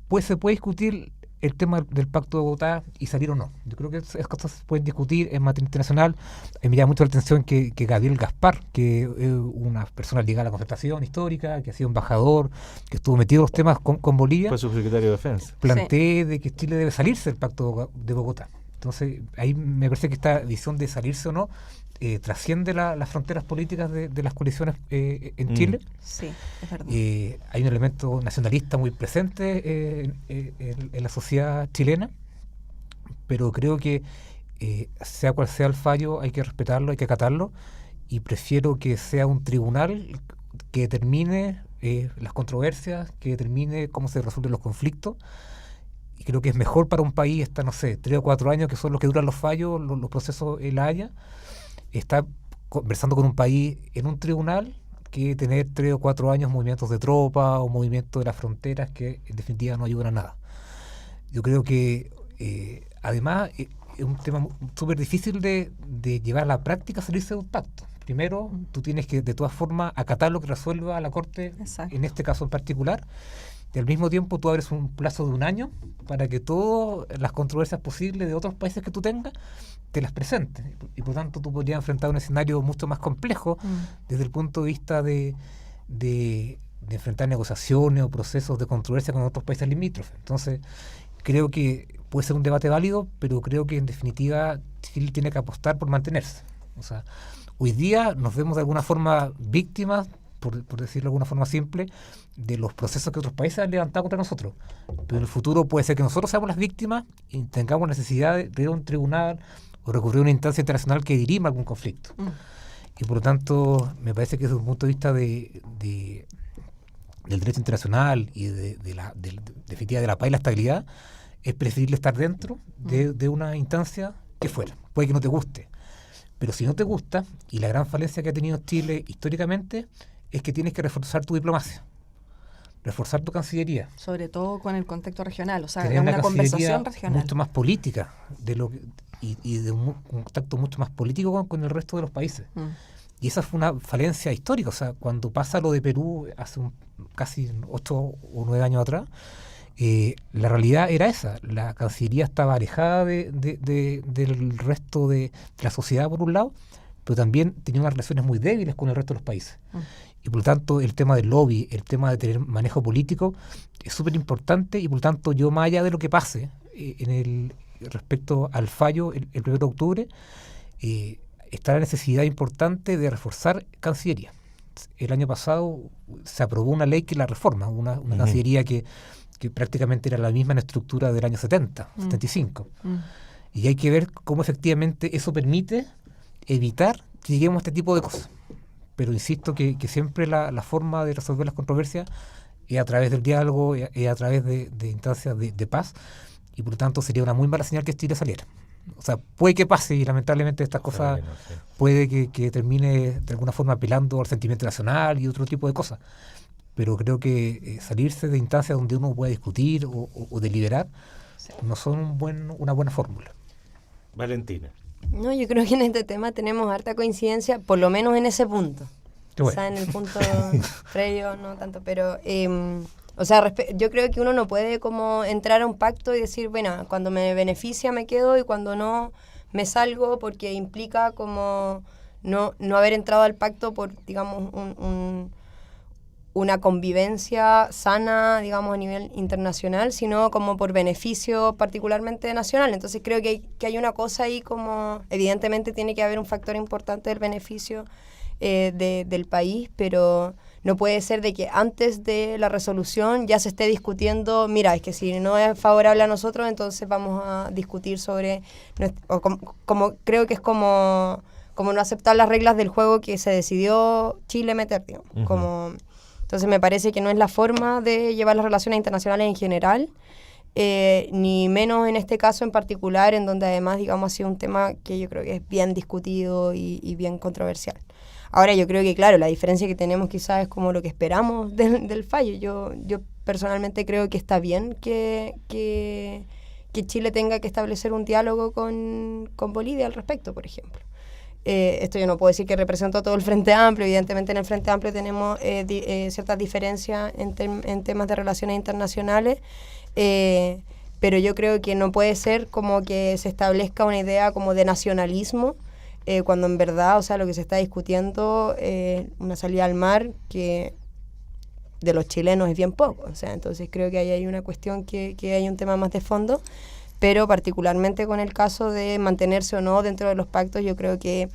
Pues se puede discutir el tema del Pacto de Bogotá y salir o no. Yo creo que esas cosas se pueden discutir en materia internacional. Me llama mucho la atención que Gabriel Gaspar, que es una persona ligada a la concertación histórica, que ha sido embajador, que estuvo metido en los temas con Bolivia, fue subsecretario de Defensa, plantee de que Chile debe salirse del Pacto de Bogotá. Entonces, ahí me parece que esta visión de salirse o no trasciende las fronteras políticas de las coaliciones en Chile. Sí, es verdad. Hay un elemento nacionalista muy presente en la sociedad chilena, pero creo que sea cual sea el fallo, hay que respetarlo, hay que acatarlo, y prefiero que sea un tribunal que determine las controversias, que determine cómo se resuelven los conflictos. Y creo que es mejor para un país estar, no sé, 3 o 4 años, que son los que duran los fallos, los procesos en La Haya, estar conversando con un país en un tribunal, que tener 3 o 4 años movimientos de tropa o movimientos de las fronteras que en definitiva no ayudan a nada. Yo creo que además es un tema súper difícil de llevar a la práctica, salirse de un pacto. Primero, tú tienes que de todas formas acatar lo que resuelva la Corte. Exacto. En este caso en particular. Y al mismo tiempo tú abres un plazo de 1 año para que todas las controversias posibles de otros países que tú tengas te las presentes. Y por tanto tú podrías enfrentar un escenario mucho más complejo desde el punto de vista de enfrentar negociaciones o procesos de controversia con otros países limítrofes. Entonces creo que puede ser un debate válido, pero creo que en definitiva Chile tiene que apostar por mantenerse. O sea, hoy día nos vemos de alguna forma víctimas, por decirlo de alguna forma simple, de los procesos que otros países han levantado contra nosotros. Pero en el futuro puede ser que nosotros seamos las víctimas y tengamos necesidad de ir a un tribunal o recurrir a una instancia internacional que dirima algún conflicto. Y por lo tanto, me parece que desde un punto de vista del derecho internacional y de la paz y la estabilidad, es preferible estar dentro de una instancia que fuera. Puede que no te guste, pero si no te gusta, y la gran falencia que ha tenido Chile históricamente, es que tienes que reforzar tu diplomacia, reforzar tu cancillería. Sobre todo con el contexto regional, o sea, tener una conversación regional. Mucho más política y de un contacto mucho más político con el resto de los países. Y esa fue una falencia histórica. O sea, cuando pasa lo de Perú hace casi 8 o 9 años atrás, la realidad era esa. La Cancillería estaba alejada del resto de la sociedad, por un lado, pero también tenía unas relaciones muy débiles con el resto de los países. Y por lo tanto, el tema del lobby, el tema de tener manejo político, es súper importante. Y por lo tanto, yo, más allá de lo que pase respecto al fallo el 1 de octubre, está la necesidad importante de reforzar Cancillería. El año pasado se aprobó una ley que la reforma, una Cancillería que prácticamente era la misma en estructura del año 75. Y hay que ver cómo efectivamente eso permite evitar que lleguemos a este tipo de cosas. Pero insisto que siempre la forma de resolver las controversias es a través del diálogo, es a través de instancias de paz, y por lo tanto sería una muy mala señal que Chile saliera. O sea, puede que pase, y lamentablemente estas cosas puede que termine de alguna forma apelando al sentimiento nacional y otro tipo de cosas. Pero creo que salirse de instancias donde uno puede discutir o deliberar no son una buena fórmula. Valentina. No, yo creo que en este tema tenemos harta coincidencia, por lo menos en ese punto. Bueno. O sea, en el punto previo no tanto, pero O sea, yo creo que uno no puede como entrar a un pacto y decir, bueno, cuando me beneficia me quedo y cuando no me salgo, porque implica como no haber entrado al pacto por, digamos, una convivencia sana, digamos, a nivel internacional, sino como por beneficio particularmente nacional. Entonces creo que hay una cosa ahí como, evidentemente tiene que haber un factor importante del beneficio del país, pero no puede ser de que antes de la resolución ya se esté discutiendo, mira, es que si no es favorable a nosotros, entonces vamos a discutir sobre, como creo que es como no aceptar las reglas del juego que se decidió Chile meter, digamos, como... Entonces me parece que no es la forma de llevar las relaciones internacionales en general, ni menos en este caso en particular, en donde además, digamos, ha sido un tema que yo creo que es bien discutido y bien controversial. Ahora yo creo que, claro, la diferencia que tenemos quizás es como lo que esperamos del fallo. Yo personalmente creo que está bien que Chile tenga que establecer un diálogo con Bolivia al respecto, por ejemplo. Esto yo no puedo decir que represento a todo el Frente Amplio, evidentemente en el Frente Amplio tenemos ciertas diferencias en temas de relaciones internacionales, pero yo creo que no puede ser como que se establezca una idea como de nacionalismo, cuando en verdad, o sea, lo que se está discutiendo una salida al mar que de los chilenos es bien poco, o sea, entonces creo que ahí hay una cuestión que hay un tema más de fondo. Pero particularmente con el caso de mantenerse o no dentro de los pactos, yo creo que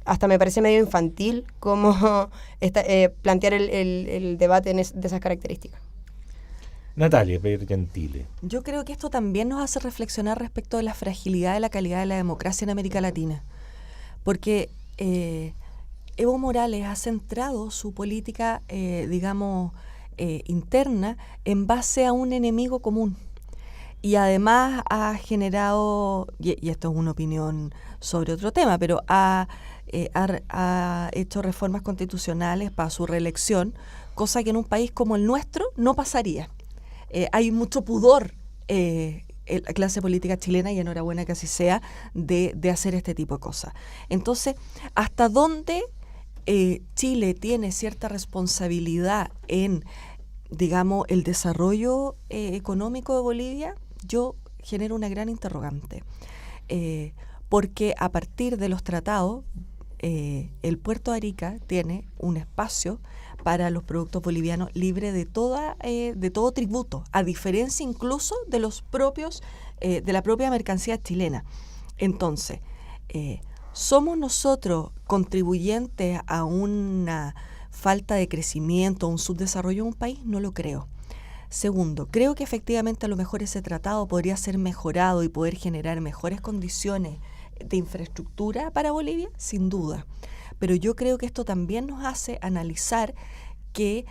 hasta me parece medio infantil como plantear el debate de esas características. Natalia Gentile. Yo creo que esto también nos hace reflexionar respecto de la fragilidad de la calidad de la democracia en América Latina. Porque Evo Morales ha centrado su política, interna en base a un enemigo común. Y además ha generado, y esto es una opinión sobre otro tema, pero ha hecho reformas constitucionales para su reelección, cosa que en un país como el nuestro no pasaría. Hay mucho pudor la clase política chilena, y enhorabuena que así sea, de hacer este tipo de cosas. Entonces, ¿hasta dónde Chile tiene cierta responsabilidad en, digamos, el desarrollo económico de Bolivia? Yo genero una gran interrogante, porque a partir de los tratados, el puerto de Arica tiene un espacio para los productos bolivianos libre de todo tributo, a diferencia incluso de los propios de la propia mercancía chilena. Entonces, ¿somos nosotros contribuyentes a una falta de crecimiento, un subdesarrollo en un país? No lo creo. Segundo, creo que efectivamente a lo mejor ese tratado podría ser mejorado y poder generar mejores condiciones de infraestructura para Bolivia, sin duda. Pero yo creo que esto también nos hace analizar que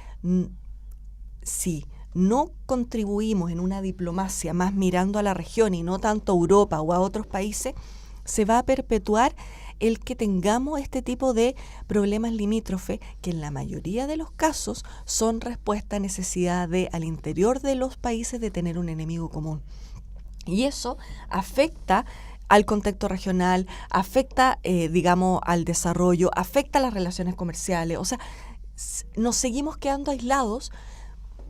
si no contribuimos en una diplomacia más mirando a la región y no tanto a Europa o a otros países, se va a perpetuar el que tengamos este tipo de problemas limítrofes que en la mayoría de los casos son respuesta a necesidad al interior de los países de tener un enemigo común. Y eso afecta al contexto regional, afecta, al desarrollo, afecta a las relaciones comerciales. O sea, nos seguimos quedando aislados.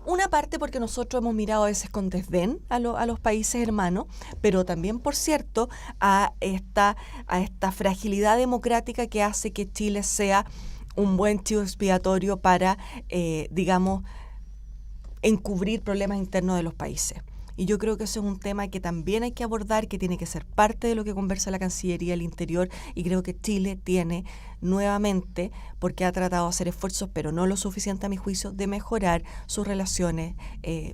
Una parte porque nosotros hemos mirado a veces con desdén a los países hermanos, pero también, por cierto, a esta fragilidad democrática que hace que Chile sea un buen chivo expiatorio para, encubrir problemas internos de los países. Y yo creo que eso es un tema que también hay que abordar, que tiene que ser parte de lo que conversa la Cancillería del Interior, y creo que Chile tiene nuevamente, porque ha tratado de hacer esfuerzos, pero no lo suficiente a mi juicio, de mejorar sus relaciones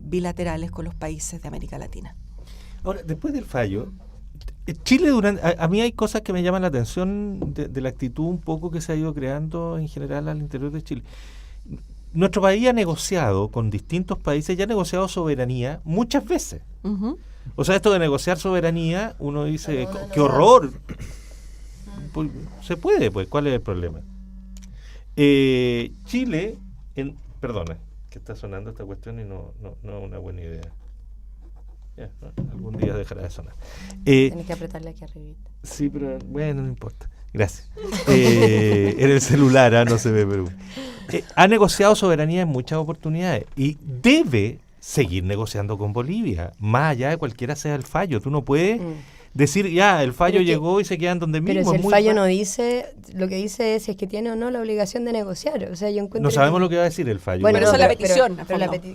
bilaterales con los países de América Latina. Ahora, después del fallo, Chile a mí hay cosas que me llaman la atención de la actitud un poco que se ha ido creando en general al interior de Chile. Nuestro país ha negociado con distintos países, ya ha negociado soberanía muchas veces. Uh-huh. O sea, esto de negociar soberanía, uno dice, ¡qué horror! Pues, se puede, pues, ¿cuál es el problema? Chile, perdona, que está sonando esta cuestión y no es una buena idea. Ya, ¿no? Algún día dejará de sonar. Tienes que apretarle aquí arriba. Sí, pero bueno, no importa. Gracias. En el celular, no se ve, pero ha negociado soberanía en muchas oportunidades y debe seguir negociando con Bolivia, más allá de cualquiera sea el fallo. Tú no puedes decir, ya, el fallo llegó y se quedan donde mismo. Pero si el fallo no dice, lo que dice es si es que tiene o no la obligación de negociar. O sea, yo encuentro no sabemos lo que va a decir el fallo. Bueno, pero eso es la petición.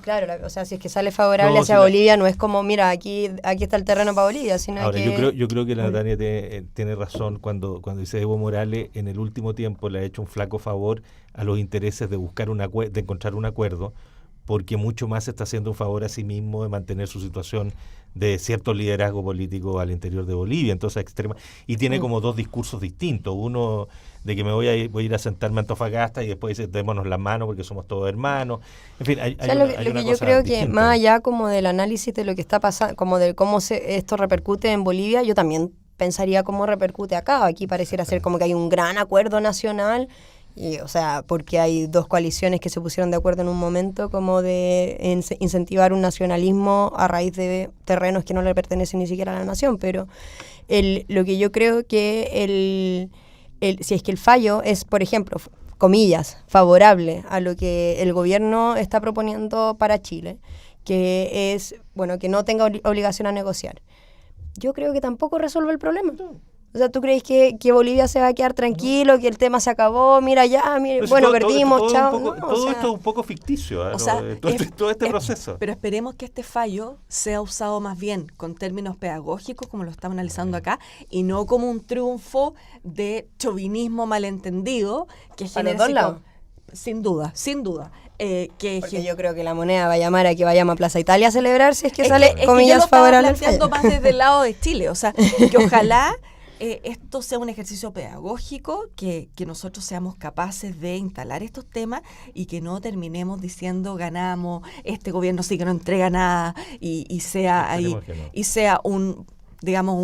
Claro, o sea, si es que sale favorable hacia Bolivia, no es como, mira, aquí está el terreno para Bolivia, sino ahora, que... yo creo que la Natalia tiene razón cuando dice Evo Morales en el último tiempo le ha hecho un flaco favor a los intereses de buscar de encontrar un acuerdo, porque mucho más se está haciendo un favor a sí mismo de mantener su situación de cierto liderazgo político al interior de Bolivia, entonces extrema, y tiene como dos discursos distintos, uno de que voy a ir a sentarme a Antofagasta y después dice, démonos las manos porque somos todos hermanos, en fin, hay lo que yo creo distinta. Que más allá como del análisis de lo que está pasando, como de cómo esto repercute en Bolivia, yo también pensaría cómo repercute acá. Aquí pareciera ser como que hay un gran acuerdo nacional, y, o sea, porque hay dos coaliciones que se pusieron de acuerdo en un momento como de incentivar un nacionalismo a raíz de terrenos que no le pertenecen ni siquiera a la nación, pero lo que yo creo que si es que el fallo es, por ejemplo, comillas, favorable a lo que el gobierno está proponiendo para Chile, que es, bueno, que no tenga obligación a negociar, yo creo que tampoco resuelve el problema. O sea, ¿tú crees que Bolivia se va a quedar tranquilo, que el tema se acabó? Mira, bueno, perdimos, chao. Todo esto es un poco ficticio, todo este proceso. Pero esperemos que este fallo sea usado más bien con términos pedagógicos, como lo estamos analizando acá, y no como un triunfo de chauvinismo malentendido que genera... ¿Para los dos lados? Sin duda. Porque yo creo que la moneda va a llamar a que vayamos a Plaza Italia a celebrar si es que sale, comillas, favorable al fallo. Yo lo estaba planteando más desde el lado de Chile, o sea, que ojalá... esto sea un ejercicio pedagógico, que nosotros seamos capaces de instalar estos temas y que no terminemos diciendo ganamos, este gobierno sí que no entrega nada y sea ahí y sea un, digamos,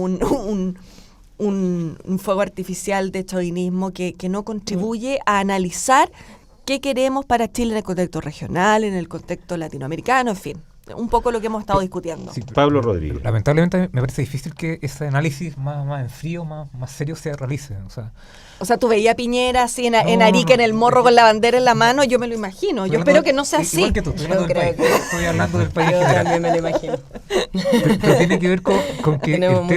un fuego artificial de chauvinismo que no contribuye a analizar qué queremos para Chile en el contexto regional, en el contexto latinoamericano, en fin. Un poco lo que hemos estado discutiendo. Sí, Pablo Rodríguez. Lamentablemente me parece difícil que ese análisis más en frío, más serio se realice. O sea, tú veías a Piñera así en Arica, en el morro con la bandera en la mano, yo me lo imagino. Yo espero que no sea así. Igual que tú, estoy hablando del país. Yo también me lo imagino. Pero tiene que ver con que el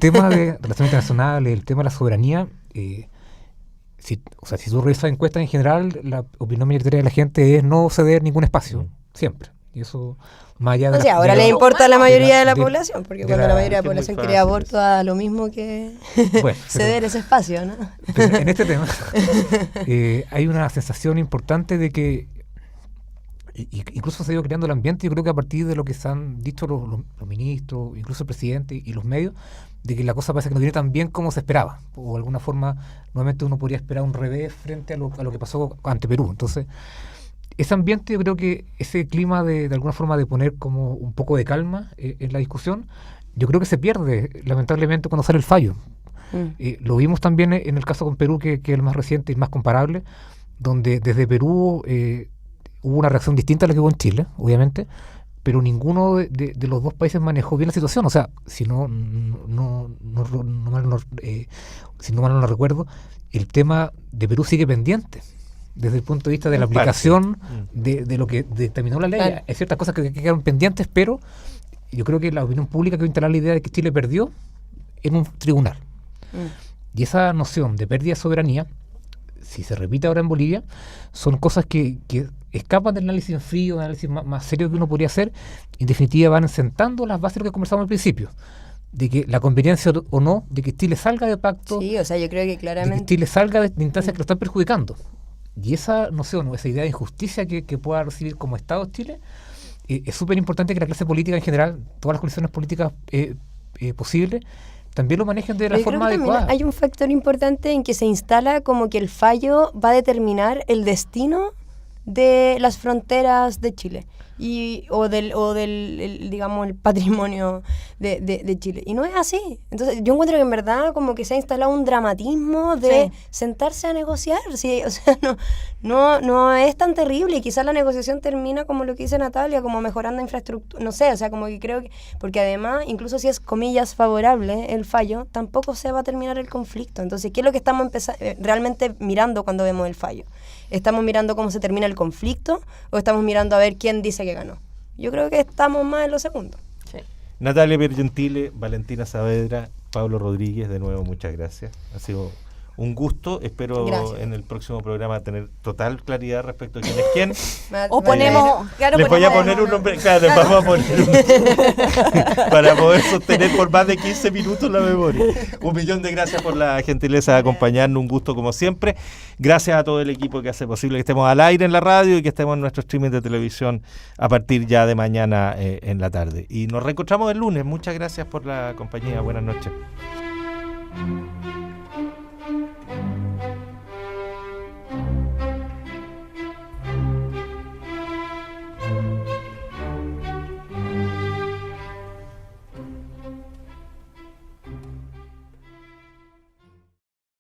tema de relaciones internacionales, el tema de la soberanía, si tú revisas encuestas en general, la opinión mayoritaria de la gente es no ceder ningún espacio, siempre. Y eso, más allá de... ahora le importa a la mayoría de la población, porque cuando la mayoría de la población quiere aborto, da lo mismo que ceder ese espacio, ¿no? Pero en este tema hay una sensación importante de que, incluso se ha ido creando el ambiente, yo creo que a partir de lo que se han dicho los ministros, incluso el presidente y los medios, de que la cosa parece que no viene tan bien como se esperaba, o de alguna forma nuevamente uno podría esperar un revés frente a lo que pasó ante Perú. Entonces, ese ambiente, yo creo que ese clima de alguna forma de poner como un poco de calma en la discusión, yo creo que se pierde lamentablemente cuando sale el fallo. Lo vimos también en el caso con Perú, que es el más reciente y más comparable, donde desde Perú hubo una reacción distinta a la que hubo en Chile, obviamente, pero ninguno de los dos países manejó bien la situación. O sea, si no mal no recuerdo, el tema de Perú sigue pendiente desde el punto de vista de la aplicación de lo que determinó la ley. Claro. Hay ciertas cosas que quedaron pendientes, pero yo creo que la opinión pública quedó instalada la idea de que Chile perdió en un tribunal. Y esa noción de pérdida de soberanía, si se repite ahora en Bolivia, son cosas que escapan del análisis en frío, del análisis más serio que uno podría hacer, y en definitiva van sentando las bases de lo que conversamos al principio, de que la conveniencia o no, de que Chile salga de pacto, sí, o sea, yo creo que claramente, de que Chile salga de instancias que lo están perjudicando. Y esa noción, esa idea de injusticia que pueda recibir como Estado Chile, es súper importante que la clase política en general, todas las coaliciones políticas posibles, también lo manejen de la forma adecuada. Hay un factor importante en que se instala como que el fallo va a determinar el destino de las fronteras de Chile. o del digamos, el patrimonio de Chile. Y no es así. Entonces, yo encuentro que en verdad como que se ha instalado un dramatismo de sentarse a negociar. ¿Sí? O sea, no es tan terrible. Y quizás la negociación termina como lo que dice Natalia, como mejorando infraestructura. No sé, o sea, como que creo que... Porque además, incluso si es, comillas, favorable el fallo, tampoco se va a terminar el conflicto. Entonces, ¿qué es lo que estamos realmente mirando cuando vemos el fallo? ¿Estamos mirando cómo se termina el conflicto o estamos mirando a ver quién dice que ganó? Yo creo que estamos más en lo segundo. Sí. Natalia Piergentile, Valentina Saavedra, Pablo Rodríguez, de nuevo muchas gracias. Ha sido un gusto. Espero en el próximo programa tener total claridad respecto a quién es quién. O ponemos... Les voy a poner un nombre, claro, vamos a poner para poder sostener por más de 15 minutos la memoria. 1.000.000 de gracias por la gentileza de acompañarnos, un gusto como siempre. Gracias a todo el equipo que hace posible que estemos al aire en la radio y que estemos en nuestro streaming de televisión a partir ya de mañana en la tarde. Y nos reencontramos el lunes. Muchas gracias por la compañía. Buenas noches.